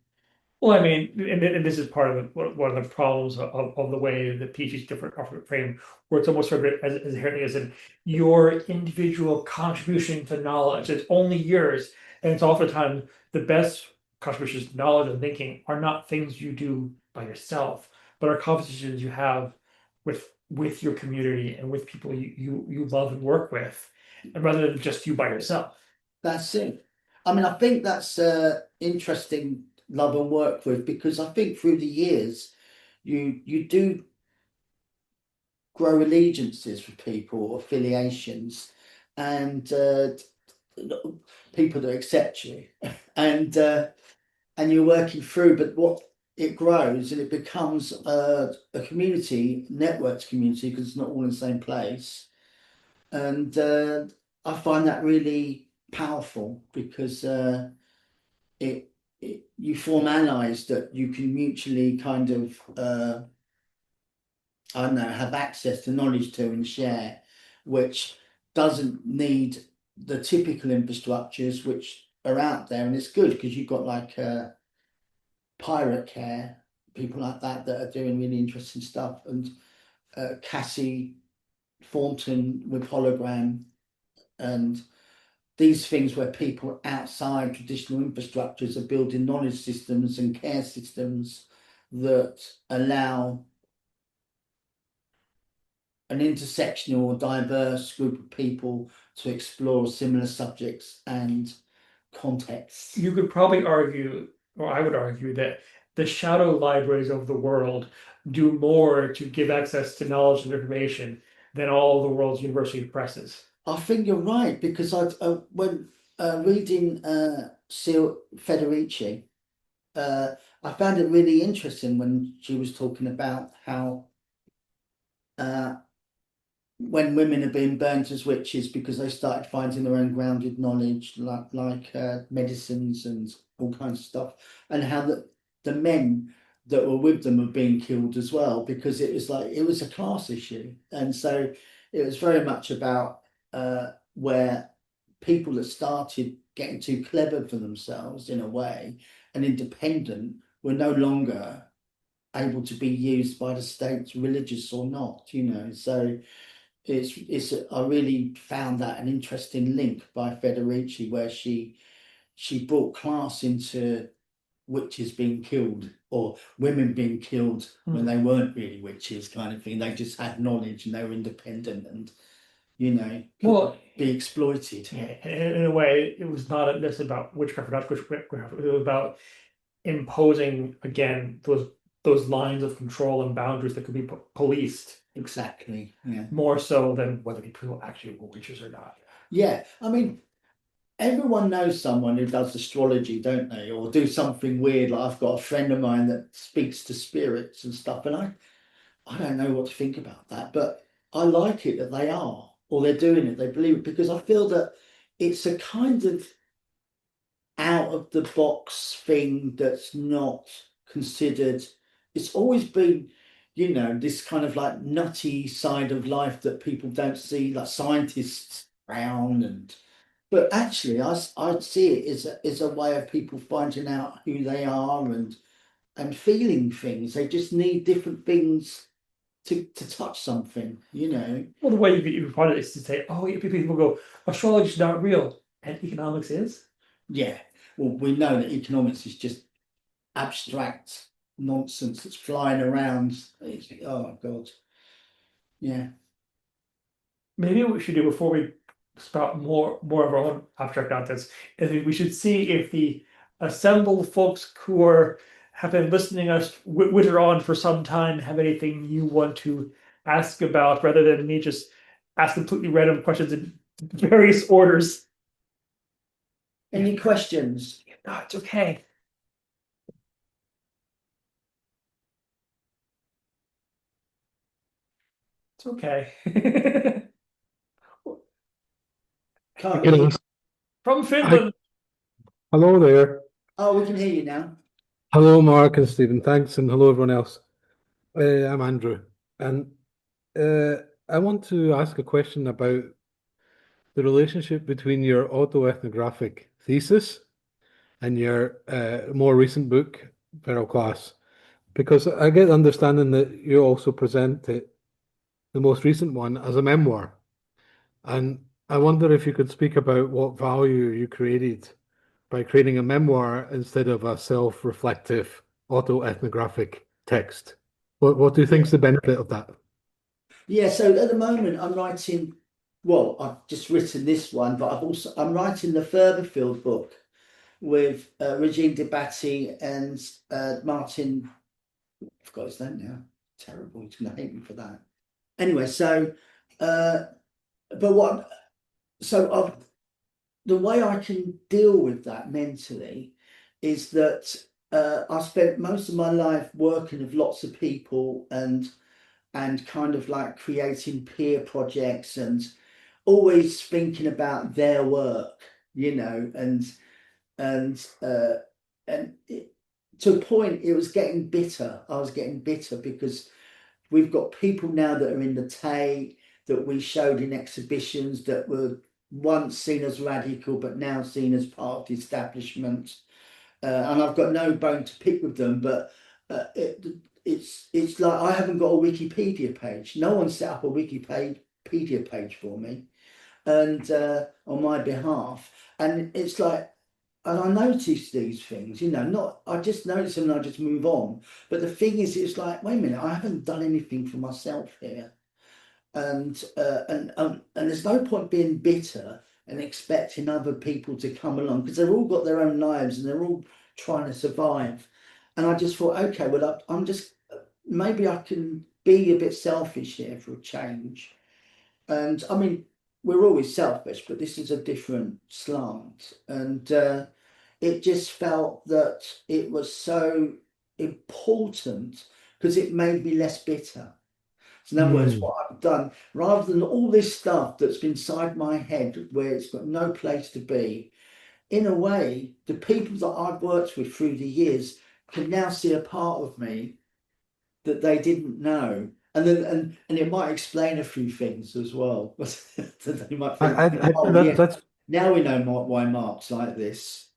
Well, I mean, and this is part of one of the problems of the way that PhD is different frame, where it's almost sort of as inherently as in your individual contribution to knowledge. It's only yours, and it's oftentimes the best contributions to knowledge and thinking are not things you do by yourself, but are conversations you have with your community and with people you love and work with, and rather than just you by yourself. That's it. I mean, I think that's interesting love and work with because I think through the years you do grow allegiances with people, affiliations, and people that accept you, and and you're working through. But what it grows and it becomes a community, networked community, because it's not all in the same place. And I find that really powerful because it, you form allies that you can mutually kind of I don't know, have access to knowledge to and share, which doesn't need the typical infrastructures which are out there. And it's good because you've got like pirate care, people like that that are doing really interesting stuff, and Cassie Thornton with hologram, and these things where people outside traditional infrastructures are building knowledge systems and care systems that allow an intersectional, diverse group of people to explore similar subjects and contexts. You could probably argue, or I would argue, that the shadow libraries of the world do more to give access to knowledge and information than all the world's university presses. I think you're right because when reading Federici, I found it really interesting when she was talking about how uh, when women are being burnt as witches because they started finding their own grounded knowledge, like medicines and all kinds of stuff, and how the men that were with them were being killed as well because it was like it was a class issue, and so it was very much about where people that started getting too clever for themselves in a way and independent were no longer able to be used by the state, religious or not, so it's I really found that an interesting link by Federici where she brought class into witches being killed or women being killed when they weren't really witches kind of thing. They just had knowledge and they were independent and Well, be exploited. yeah, in a way, it was not just about witchcraft or not witchcraft. It was about imposing again those lines of control and boundaries that could be policed Exactly. Yeah. more so than whether people actually were witches or not. Yeah. I mean, everyone knows someone who does astrology, don't they? Or do something weird. Like I've got a friend of mine that speaks to spirits and stuff, and I don't know what to think about that, but I like it that they are, or they're doing it, they believe it, because I feel that it's a kind of out of the box thing that's not considered. It's always been, this kind of like nutty side of life that people don't see, like scientists around and but actually I see it as a way of people finding out who they are and feeling things. They just need different things to touch something. Well, the way you find it is to say, oh, yeah, people go, astrology is not real, and economics is. Yeah. Well, we know that economics is just abstract nonsense that's flying around. Oh God. Yeah. Maybe what we should do before we spout more of our own abstract nonsense is we should see if the assembled folks who are have been listening us witter on for some time have anything you want to ask about rather than me just ask completely random questions in various orders. Any questions? No, it's okay. It's okay. Can't hear Can you. I- From Hi, Finland. hello there. Oh, we can hear you now. Hello, Mark and Stephen. Thanks, and hello, everyone else. I'm Andrew, and uh, I want to ask a question about the relationship between your autoethnographic thesis and your more recent book, Feral Class, because I get the understanding that you also present it, the most recent one, as a memoir. And I wonder if you could speak about what value you created by creating a memoir instead of a self-reflective autoethnographic text. What do you think Yeah. is the benefit of that? Yeah, so at the moment I'm writing, well, I've just written this one, but I'm writing the Furtherfield book with Regine Debatti and Martin, I forgot his name now. Terrible, he's gonna hate me for that. anyway, uh, but what, so the way I can deal with that mentally is that I spent most of my life working with lots of people and kind of like creating peer projects and always thinking about their work, you know, and to a point it was getting bitter. I was getting bitter because we've got people now that are in the Tate that we showed in exhibitions that were once seen as radical but now seen as part of the establishment. And I've got no bone to pick with them, but it's like I haven't got a Wikipedia page. No one set up a Wikipedia page for me and on my behalf. And it's like, and I notice these things, you know, not I just notice them and I just move on. But the thing is, it's like, wait a minute, I haven't done anything for myself here, and there's no point being bitter and expecting other people to come along because they've all got their own lives and they're all trying to survive. And I just thought, okay, well, I'm just maybe I can be a bit selfish here for a change. And I mean, we're always selfish, but this is a different slant. And it just felt that it was so important because it made me less bitter. So in other words, Mm. what I've done, rather than all this stuff that's been inside my head where it's got no place to be, in a way, the people that I've worked with through the years can now see a part of me that they didn't know. And then and it might explain a few things as well. That they might think, oh That yeah, that's now we know why Mark's like this.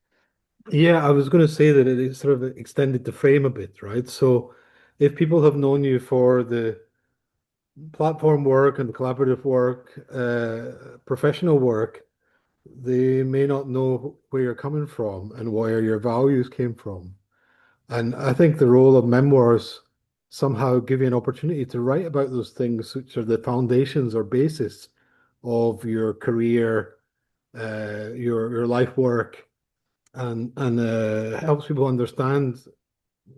yeah, I was going to say that it sort of extended the frame a bit, right? So if people have known you for the platform work and collaborative work, professional work, they may not know where you're coming from and where your values came from. And I think the role of memoirs somehow give you an opportunity to write about those things, which are the foundations or basis of your career, your life work, and helps people understand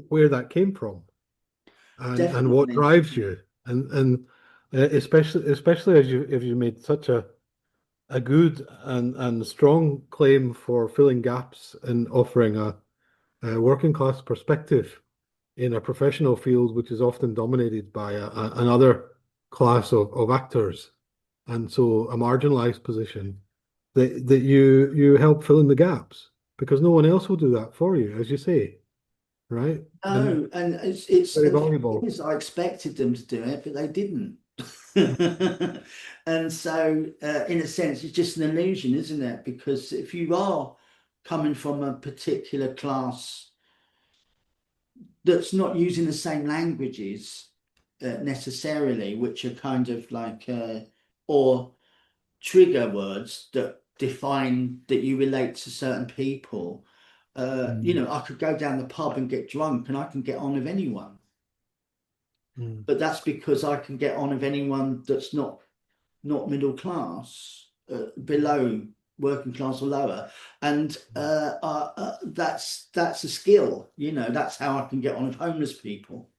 where that came from and what Definitely. drives you, and especially as you if you made such a good and strong claim for filling gaps and offering a working class perspective in a professional field which is often dominated by another class of actors, and so a marginalized position that you help fill in the gaps because no one else will do that for you, as you say, right? And No, and it's very and the thing valuable. is, I expected them to do it, but they didn't. And so, in a sense, it's just an illusion, isn't it? Because if you are coming from a particular class that's not using the same languages necessarily, which are kind of like or trigger words that define that you relate to certain people. You Mm, know, I could go down the pub and get drunk, and I can get on with anyone, mm, but that's because I can get on with anyone that's not middle class, below working class or lower, and that's a skill. You know, that's how I can get on with homeless people.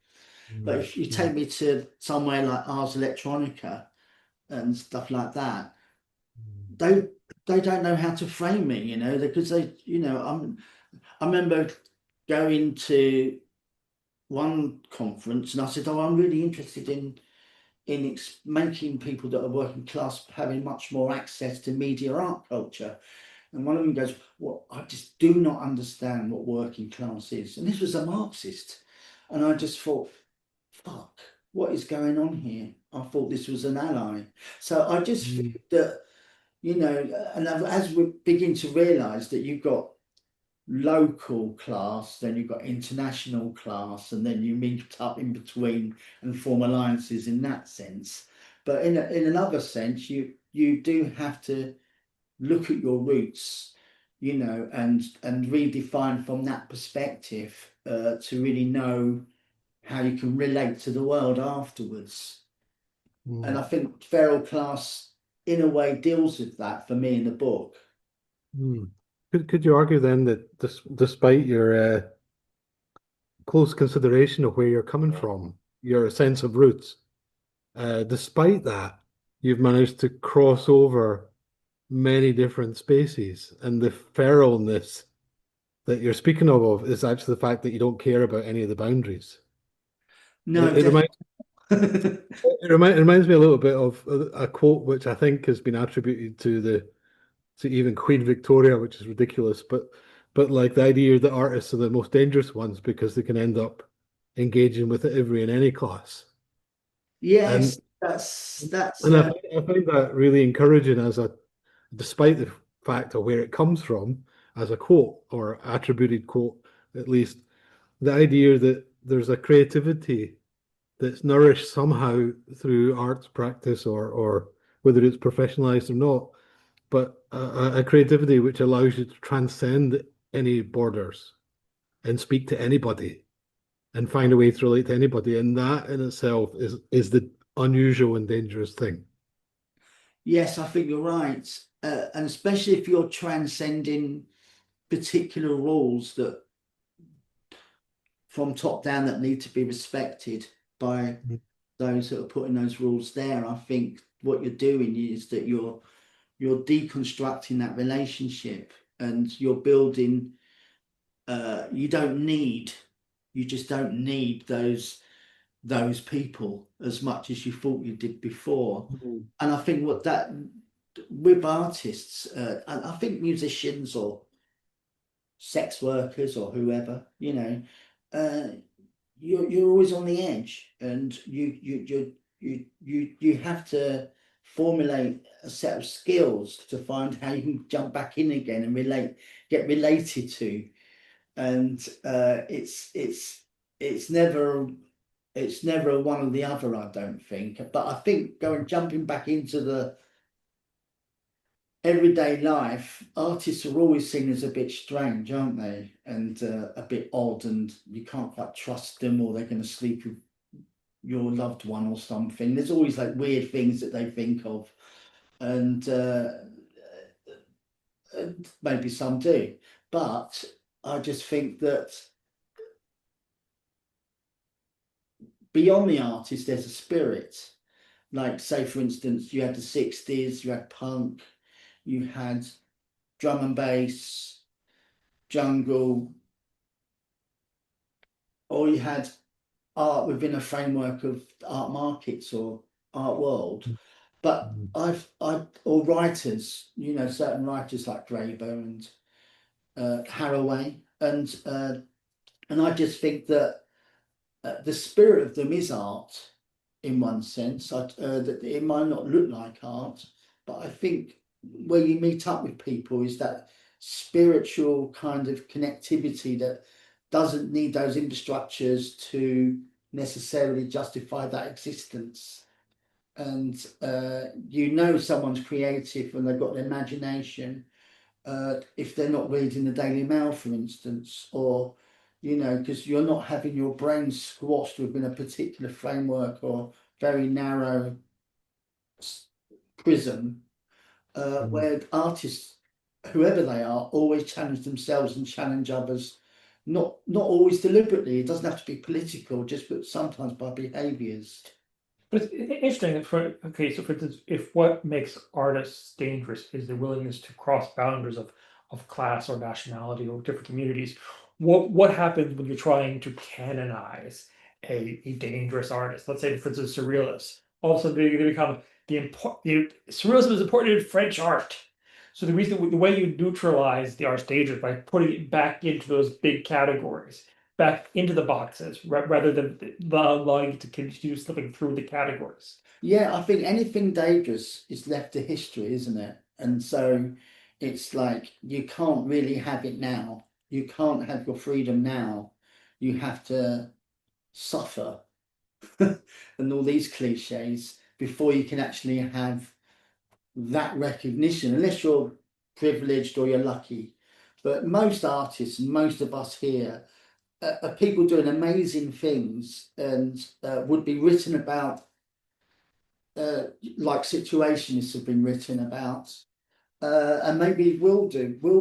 But mm, if you mm, take me to somewhere like Ars Electronica and stuff like that, mm, they they don't know how to frame me, you know, because they, you know, I remember going to one conference and I said, "Oh, I'm really interested in making people that are working class having much more access to media art culture." And one of them goes, "Well, I just do not understand what working class is." And this was a Marxist. And I just thought, fuck, what is going on here? I thought this was an ally. So I just mm, think that, you know, and as we begin to realise that you've got local class, then you've got international class, and then you meet up in between and form alliances in that sense. But in another sense, you do have to look at your roots, you know, and redefine from that perspective to really know how you can relate to the world afterwards. And mm, I think feral class, in a way, deals with that for me in the book. mm. Could you argue then that despite your close consideration of where you're coming from, your sense of roots, Despite that, you've managed to cross over many different spaces, and the feralness that you're speaking of is actually the fact that you don't care about any of the boundaries. No, It, it reminds definitely. it reminds me a little bit of a quote which I think has been attributed to even Queen Victoria, which is ridiculous, but like the idea that artists are the most dangerous ones because they can end up engaging with every and any class. And Yes, that's and I find that really encouraging as a, despite the fact of where it comes from, as a quote or attributed quote, at least, the idea that there's a creativity that's nourished somehow through arts practice or whether it's professionalized or not, but a creativity which allows you to transcend any borders and speak to anybody and find a way to relate to anybody. And that in itself is the unusual and dangerous thing. yes, I think you're right. And especially if you're transcending particular rules that from top down that need to be respected by those that are putting those rules there. I think what you're doing is that you're deconstructing that relationship and you're building you don't need you just don't need those people as much as you thought you did before. Mhm. And I think what that with artists, and I think musicians or sex workers or whoever, uh, you're always on the edge, and you have to formulate a set of skills to find how you can jump back in again and get related to, and it's never it's never a one or the other, I don't think. But I think jumping back into the everyday life, artists are always seen as a bit strange, aren't they? And a bit odd, and you can't quite trust them, or they're going to sleep with your loved one or something. There's always like weird things that they think of, and maybe some do. But I just think that beyond the artist, there's a spirit. Like, say, for instance, you had the 60s, you had punk, you had drum and bass, jungle, or you had art within a framework of art markets or art world. But Mhm. or writers, certain writers like Graeber and Haraway, and I just think that the spirit of them is art in one sense. That it might not look like art, but I think where you meet up with people is that spiritual kind of connectivity that doesn't need those infrastructures to necessarily justify that existence. And someone's creative and they've got an imagination if they're not reading the Daily Mail, for instance, or because you're not having your brain squashed within a particular framework or very narrow prism, Mhm. where artists, whoever they are, always challenge themselves and challenge others. Not always deliberately. It doesn't have to be political, but sometimes by behaviours. But it's interesting that so for instance, if what makes artists dangerous is the willingness to cross boundaries of class or nationality or different communities, what happens when you're trying to canonize a dangerous artist? Let's say, for instance, surrealists. All of a sudden, they become surrealism is important in French art. So the way you neutralize the art's danger is by putting it back into those big categories, back into the boxes rather than allowing it to continue slipping through the categories. Yeah, I think anything dangerous is left to history, isn't it? And so it's like you can't really have it now. You can't have your freedom now. You have to suffer and all these cliches before you can actually have that recognition, unless you're privileged or you're lucky. But most artists and most of us here are people doing amazing things and would be written about uh, like situationists have been written about, and maybe will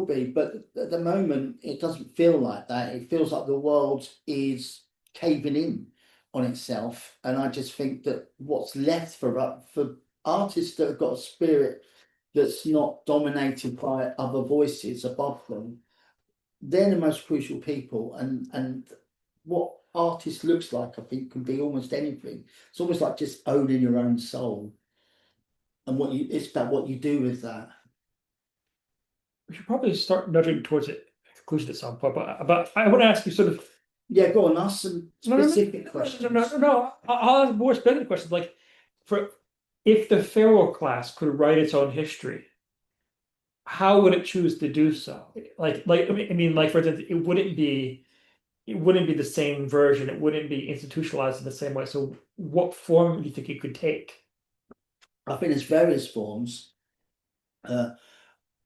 be, but at the moment it doesn't feel like that. It feels like the world is caving in, on itself. And I just think that what's left for artists that have got a spirit that's not dominated by other voices above them, they're the most crucial people. And what artist looks like, I think, can be almost anything. It's almost like just owning your own soul, and it's about what you do with that. We should probably start nudging towards it conclusion at some point, but I want to ask you sort of Yeah, go on, ask some specific questions. no. I'll ask more specific questions. Like, for if the pharaoh class could write its own history, how would it choose to do so? Like I mean, like for instance, it wouldn't be the same version. It wouldn't be institutionalized in the same way. So, what form do you think it could take? I think there's various forms.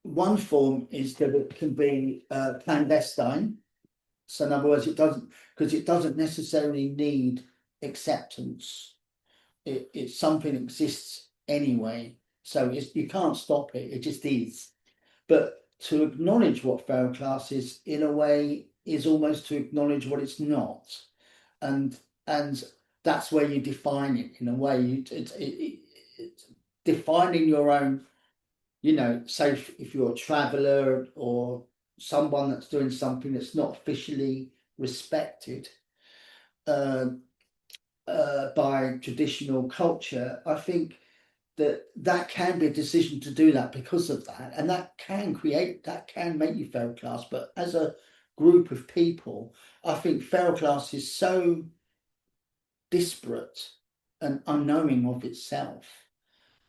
One form is that it can be clandestine. So in other words, it doesn't necessarily need acceptance. It's something that exists anyway. So you can't stop it. It just is. But to acknowledge what feral class is, in a way, is almost to acknowledge what it's not, and that's where you define it in a way. It's defining your own. Say if you're a traveller or someone that's doing something that's not officially respected by traditional culture, I think that can be a decision to do that because of that, and that can make you feral class. But as a group of people, I think feral class is so disparate and unknowing of itself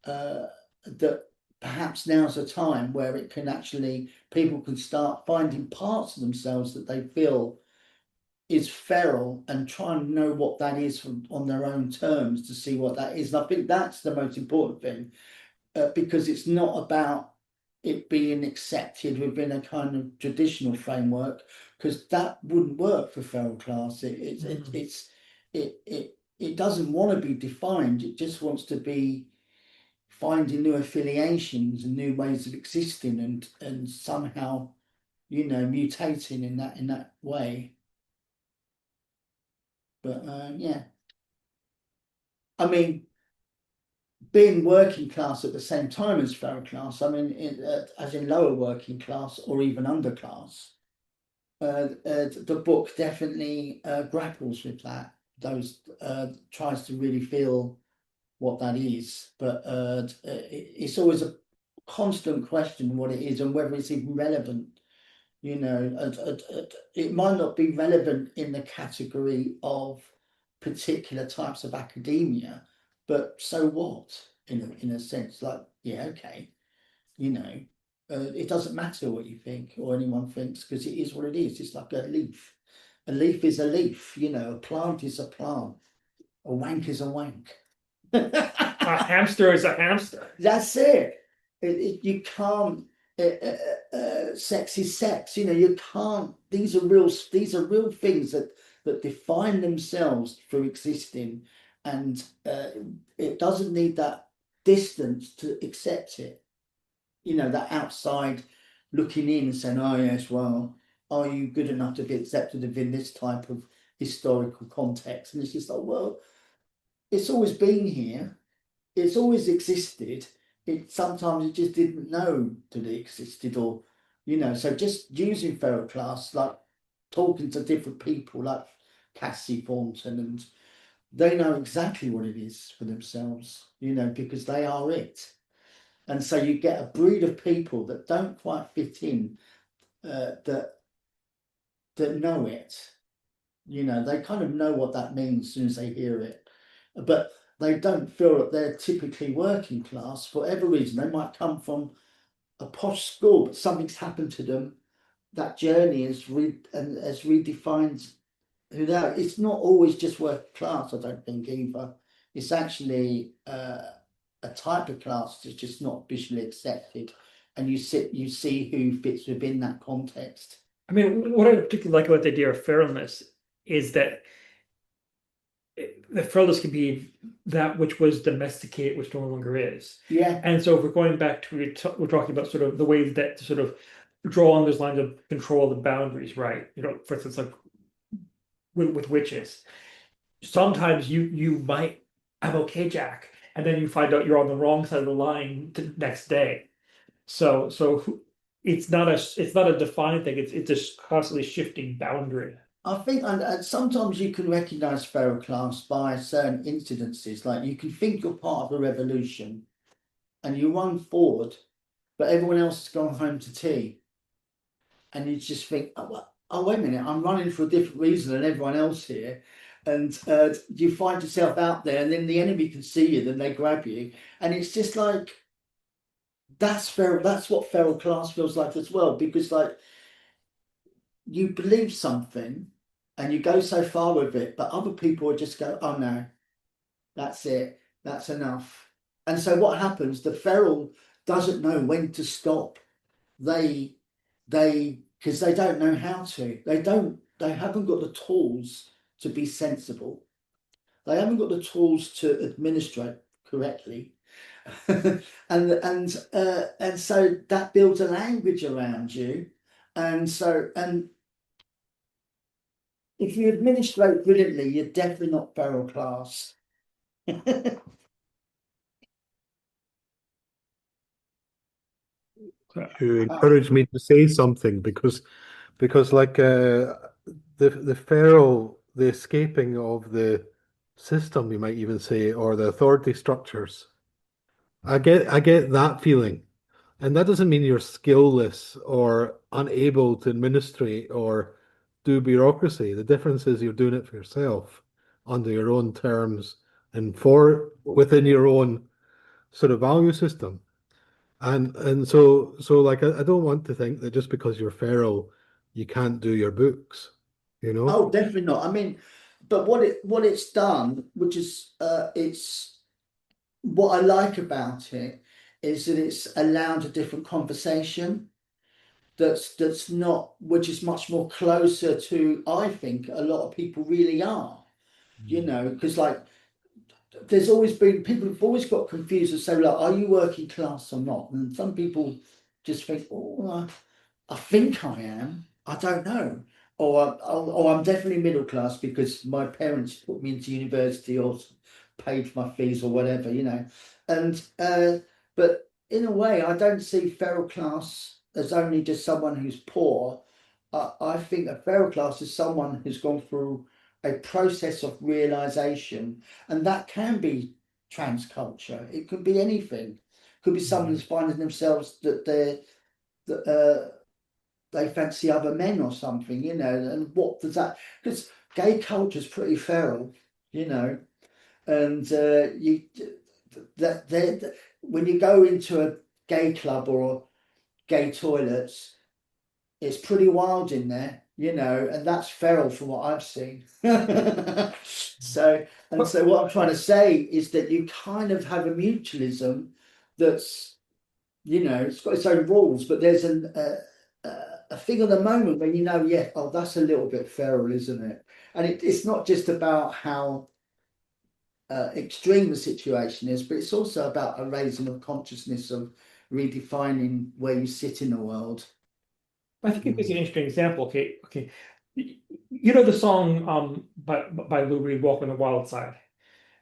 that perhaps now's a time where people can start finding parts of themselves that they feel is feral and try and know what that is on their own terms to see what that is. And I think that's the most important thing, because it's not about it being accepted within a kind of traditional framework, because that wouldn't work for feral class. It doesn't want to be defined. It just wants to be finding new affiliations and new ways of existing and somehow, mutating in that way. But yeah, I mean, being working class at the same time as feral class, I mean, as in lower working class or even underclass, the book definitely grapples with that. Tries to really feel what that is, but it's always a constant question what it is and whether it's even relevant. It might not be relevant in the category of particular types of academia, but so what? In a sense, like, yeah, okay, it doesn't matter what you think or anyone thinks, because it is what it is. It's like a leaf. A leaf is a leaf. A plant is a plant. A wank is a wank. A hamster is a hamster. That's it. You can't. Sex is sex. You can't. These are real things that define themselves through existing, and it doesn't need that distance to accept it. That outside looking in and saying, "Oh yes, well, are you good enough to be accepted within this type of historical context?" And it's just like, well, it's always been here. It's always existed. Sometimes it just didn't know that it existed, or so just using feral class, like talking to different people like Cassie Thornton, and they know exactly what it is for themselves, because they are it. And so you get a breed of people that don't quite fit in, that know it. They kind of know what that means as soon as they hear it, but they don't feel that they're typically working class for whatever reason. They might come from a posh school, but something's happened to them. That journey has redefined who they are. It's not always just working class, I don't think, either. It's actually a type of class that's just not visually accepted, and you see who fits within that context. I mean, what I particularly like about the idea of feralness is that the feralness can be that which was domesticated, which no longer is. Yeah. And so if we're going back to, we're talking about sort of the ways that to sort of draw on those lines of control the boundaries, right? For instance, like with witches. sometimes you might have okay, Jack, and then you find out you're on the wrong side of the line the next day. So it's not a defined thing. It's just constantly shifting boundary. I think, and sometimes you can recognize feral class by certain incidences. Like you can think you're part of the revolution and you run forward, but everyone else has gone home to tea. And you just think, oh, wait a minute, I'm running for a different reason than everyone else here. And you find yourself out there, and then the enemy can see you, then they grab you. And it's just like, that's feral, that's what feral class feels like as well, because like you believe something and you go so far with it, but other people would just go, oh no, that's it, that's enough. And so what happens? The feral doesn't know when to stop. They because they don't know how to. They haven't got the tools to be sensible. They haven't got the tools to administrate correctly. And so that builds a language around you. And if you administrate brilliantly, you're definitely not feral class. You encourage me to say something because like the feral, the escaping of the system, you might even say, or the authority structures. I get that feeling. And that doesn't mean you're skillless or unable to administrate or do bureaucracy. The difference is you're doing it for yourself under your own terms and for within your own sort of value system. And so like I don't want to think that just because you're feral, you can't do your books, you know? Oh, definitely not. I mean, but what it's done, which is it's what I like about it is that it's allowed a different conversation that's not, which is much more closer to, I think, a lot of people really are, you know, because like there's always been people have always got confused and say, like, are you working class or not? And some people just think, oh, I think I am. I don't know. Or I'm definitely middle class because my parents put me into university or paid for my fees or whatever, you know. And but in a way, I don't see feral class as only just someone who's poor. I think a feral class is someone who's gone through a process of realization, and that can be trans culture. It could be anything. It could be someone who's finding themselves that that they fancy other men or something, you know. And what does that? Because gay culture is pretty feral, you know, and you that when you go into a gay club or gay toilets, it's pretty wild in there, you know, and that's feral from what I've seen. So what I'm trying to say is that you kind of have a mutualism that's, you know, it's got its own rules, but there's a thing of the moment when you know, yeah, oh, that's a little bit feral, isn't it? And it's not just about how extreme the situation is, but it's also about a raising of consciousness of redefining where you sit in the world. I think it's an interesting example. Okay. You know the song by Lou Reed, "Walk on the Wild Side."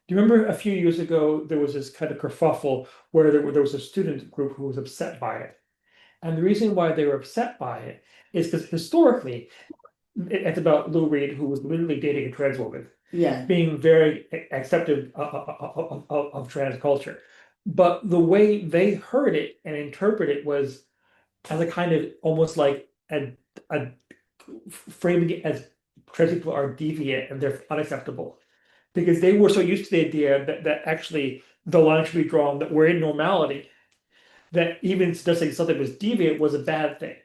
Do you remember a few years ago there was this kind of kerfuffle where there was a student group who was upset by it, and the reason why they were upset by it is because historically it's about Lou Reed, who was literally dating a trans woman, Yeah, being very accepted of trans culture, but the way they heard it and interpreted it was as a kind of almost like a framing it as trans people are deviant and they're unacceptable because they were so used to the idea that actually the line should be drawn that we're in normality, that even just saying something was deviant was a bad thing.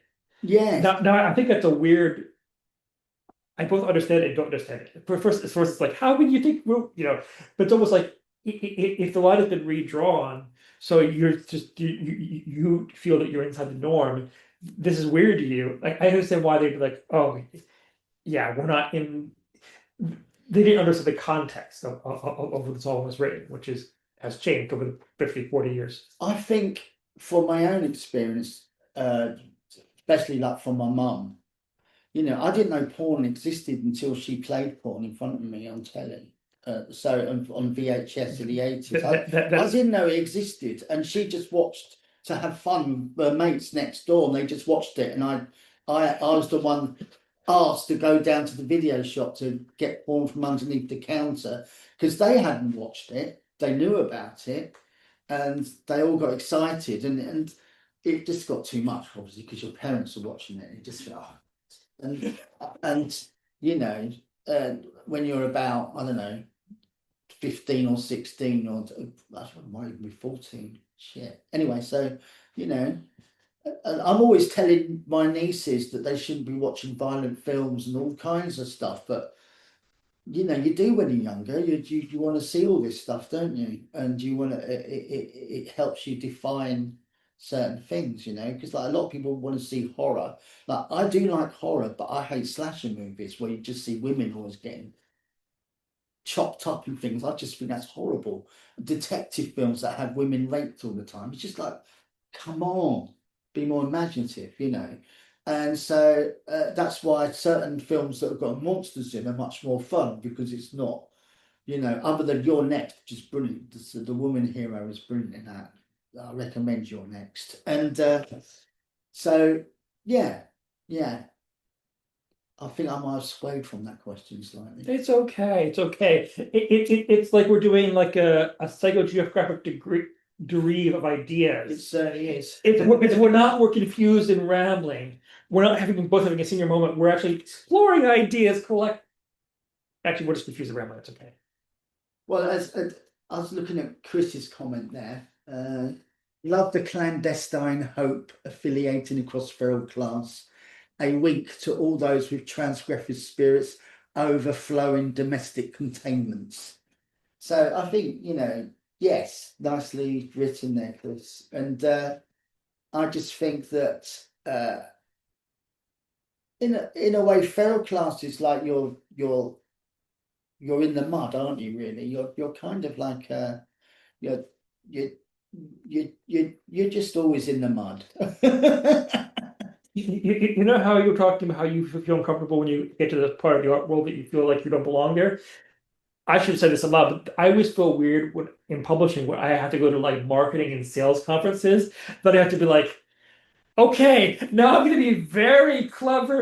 yeah, Now I think that's a weird. I both understand it and don't understand it. First, it's like, how would you think but it's almost like if the line has been redrawn, so you're just you feel that you're inside the norm. This is weird to you. Like I understand why they'd be like, oh, yeah, we're not in. They didn't understand the context of what the song was written, which has changed over the 50, 40 years. I think from my own experience, especially like from my mum, you know, I didn't know porn existed until she played porn in front of me on telly. on VHS in the 80s. That I didn't know it existed, and she just watched to have fun with her mates next door, and they just watched it, and I was the one asked to go down to the video shop to get porn from underneath the counter because they hadn't watched it, they knew about it, and they all got excited, and it just got too much, obviously, because your parents were watching it. It just felt, and you know, when you're about, I don't know, 15 or 16 or I might even be 14. Shit. Anyway, so I'm always telling my nieces that they shouldn't be watching violent films and all kinds of stuff, but you do when you're younger. You want to see all this stuff, don't you? And you want to. It helps you define certain things, because like a lot of people want to see horror. Like I do like horror, but I hate slasher movies where you just see women always getting chopped up and things. I just think that's horrible. Detective films that have women raped all the time. It's just like, come on, be more imaginative. And so that's why certain films that have got monsters in are much more fun because it's not, other than Your Next, which is brilliant. The woman hero is brilliant in that. I recommend Your Next. And so, yeah. I think I might have swayed from that question slightly. It's okay. It's okay. It's like we're doing like a psychogeographic degree of It ideas. certainly is. We're not, we're confused and rambling. We're not both having a senior moment. We're actually exploring ideas, Actually, we're just confused and rambling. It's okay. Well, as I was looking at Chris's comment there, love the clandestine hope affiliating across feral class, a wink to all those with transgressive spirits overflowing domestic containments. So I think, yes, nicely written there, Chris. And I just think that in a way, feral class is like you're in the mud, aren't you? Really, you're kind of like you're you're just always in the mud. You know how you were talking about how you feel uncomfortable when you get to the part of the art world that you feel like you don't belong there? I should have said this aloud, but I always feel weird when in publishing where I have to go to like marketing and sales conferences, but I have to be like, okay, now I'm going to be very clever,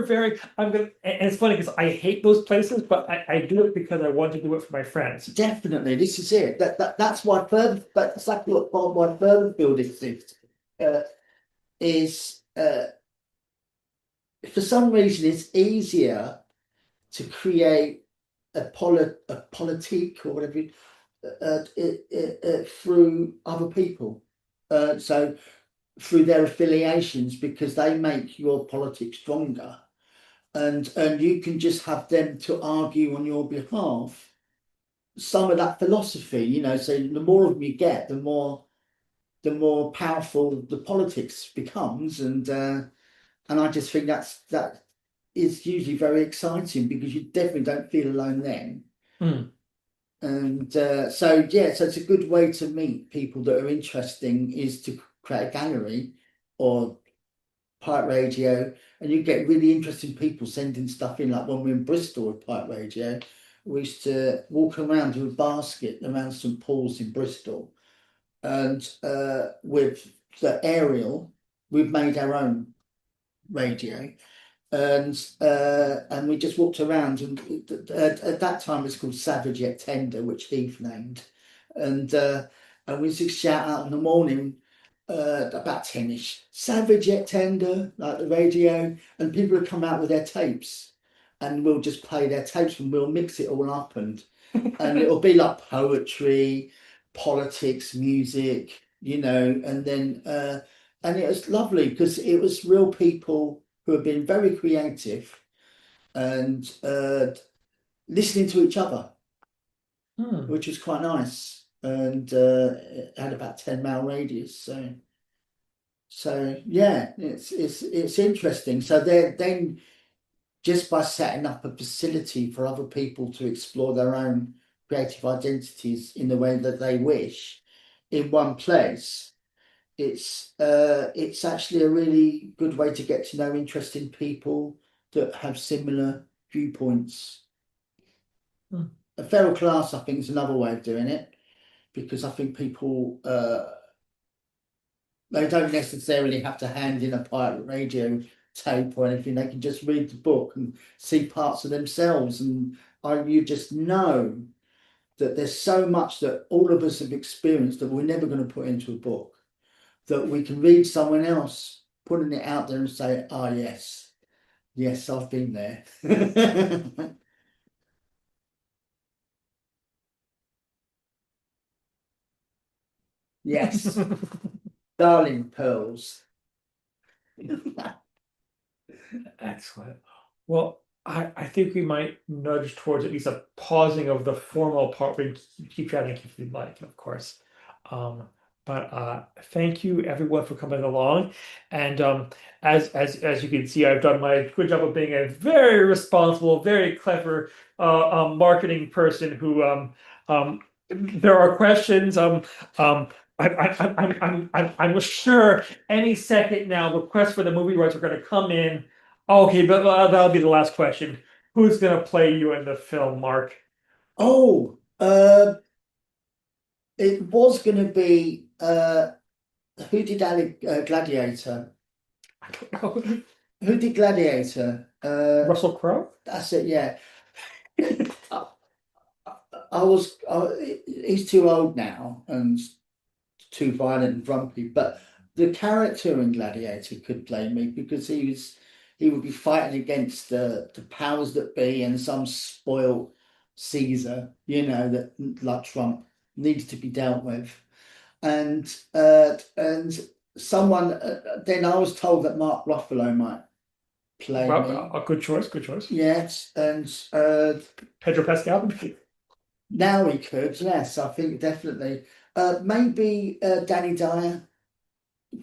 and it's funny because I hate those places, but I do it because I want to do it for my friends. Definitely, this is it. That's why that's exactly why Furtherfield exists. Is for some reason it's easier to create a politique or whatever through other people. So through their affiliations because they make your politics stronger, and you can just have them to argue on your behalf some of that philosophy. So the more of them you get, the more powerful the politics becomes, and I just think that is usually very exciting because you definitely don't feel alone then. Mm. And so it's a good way to meet people that are interesting is to create a gallery or Pirate Radio, and you get really interesting people sending stuff in. Like when we were in Bristol with Pirate Radio, we used to walk around with a basket around St Paul's in Bristol, and with the aerial, we've made our own radio, and we just walked around, and at that time it's called Savage Yet Tender, which Heath named, and we just shout out in the morning about 10ish, Savage Yet Tender, like the radio, and people would come out with their tapes, and we'll just play their tapes and we'll mix it all up, and it'll be like poetry, politics, music, and then and it was lovely because it was real people who have been very creative and listening to each other, which was quite nice. And it had about 10-mile radius. So yeah, it's interesting. So then just by setting up a facility for other people to explore their own creative identities in the way that they wish in one place, it's actually a really good way to get to know interesting people that have similar viewpoints. a feral class, I think, is another way of doing it, because I think people they don't necessarily have to hand in a pirate radio tape or anything. They can just read the book and see parts of themselves, and you just know that there's so much that all of us have experienced that we're never going to put into a book, that we can read someone else putting it out there and say, "Ah, yes, yes, I've been there." Yes, darling pearls. Excellent. Well, I think we might nudge towards at least a pausing of the formal part. We keep chatting if you'd like, of course. Um, but thank you everyone for coming along. And as you can see, I've done my good job of being a very responsible, very clever marketing person who there are questions. Um, I'm sure any second now requests for the movie rights are going to come in. Okay, but that'll be the last question. Who's gonna play you in the film, Mark? Oh, it was going to be who did Gladiator? I don't know. Who did Gladiator? Russell Crowe? That's it. Yeah. I was. He's too old now and too violent and grumpy. But the character in Gladiator could play me, because he would be fighting against the powers that be and some spoiled Caesar, that like Trump needs to be dealt with, and someone. Then I was told that Mark Ruffalo might play me. Well, a good choice, good choice. Yes, and Pedro Pascal. now he could. Yes, I think definitely. Maybe Danny Dyer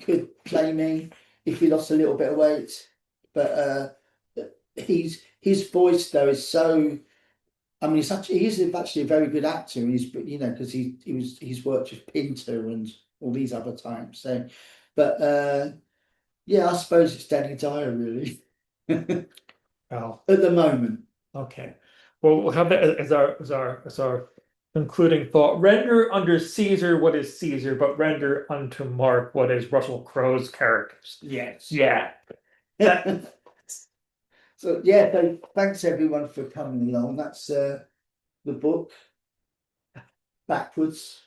could play me if he lost a little bit of weight, but his voice though is so. I mean, he is actually a very good actor. He's because he's worked with Pinter and all these other times. So, but yeah, I suppose it's Danny Dyer really Oh, at the moment. okay. Well, we'll have that as our concluding thought. Render under Caesar what is Caesar, but render unto Mark what is Russell Crowe's characters. Yes. Yeah. So yeah, so thanks everyone for coming along. That's the book backwards.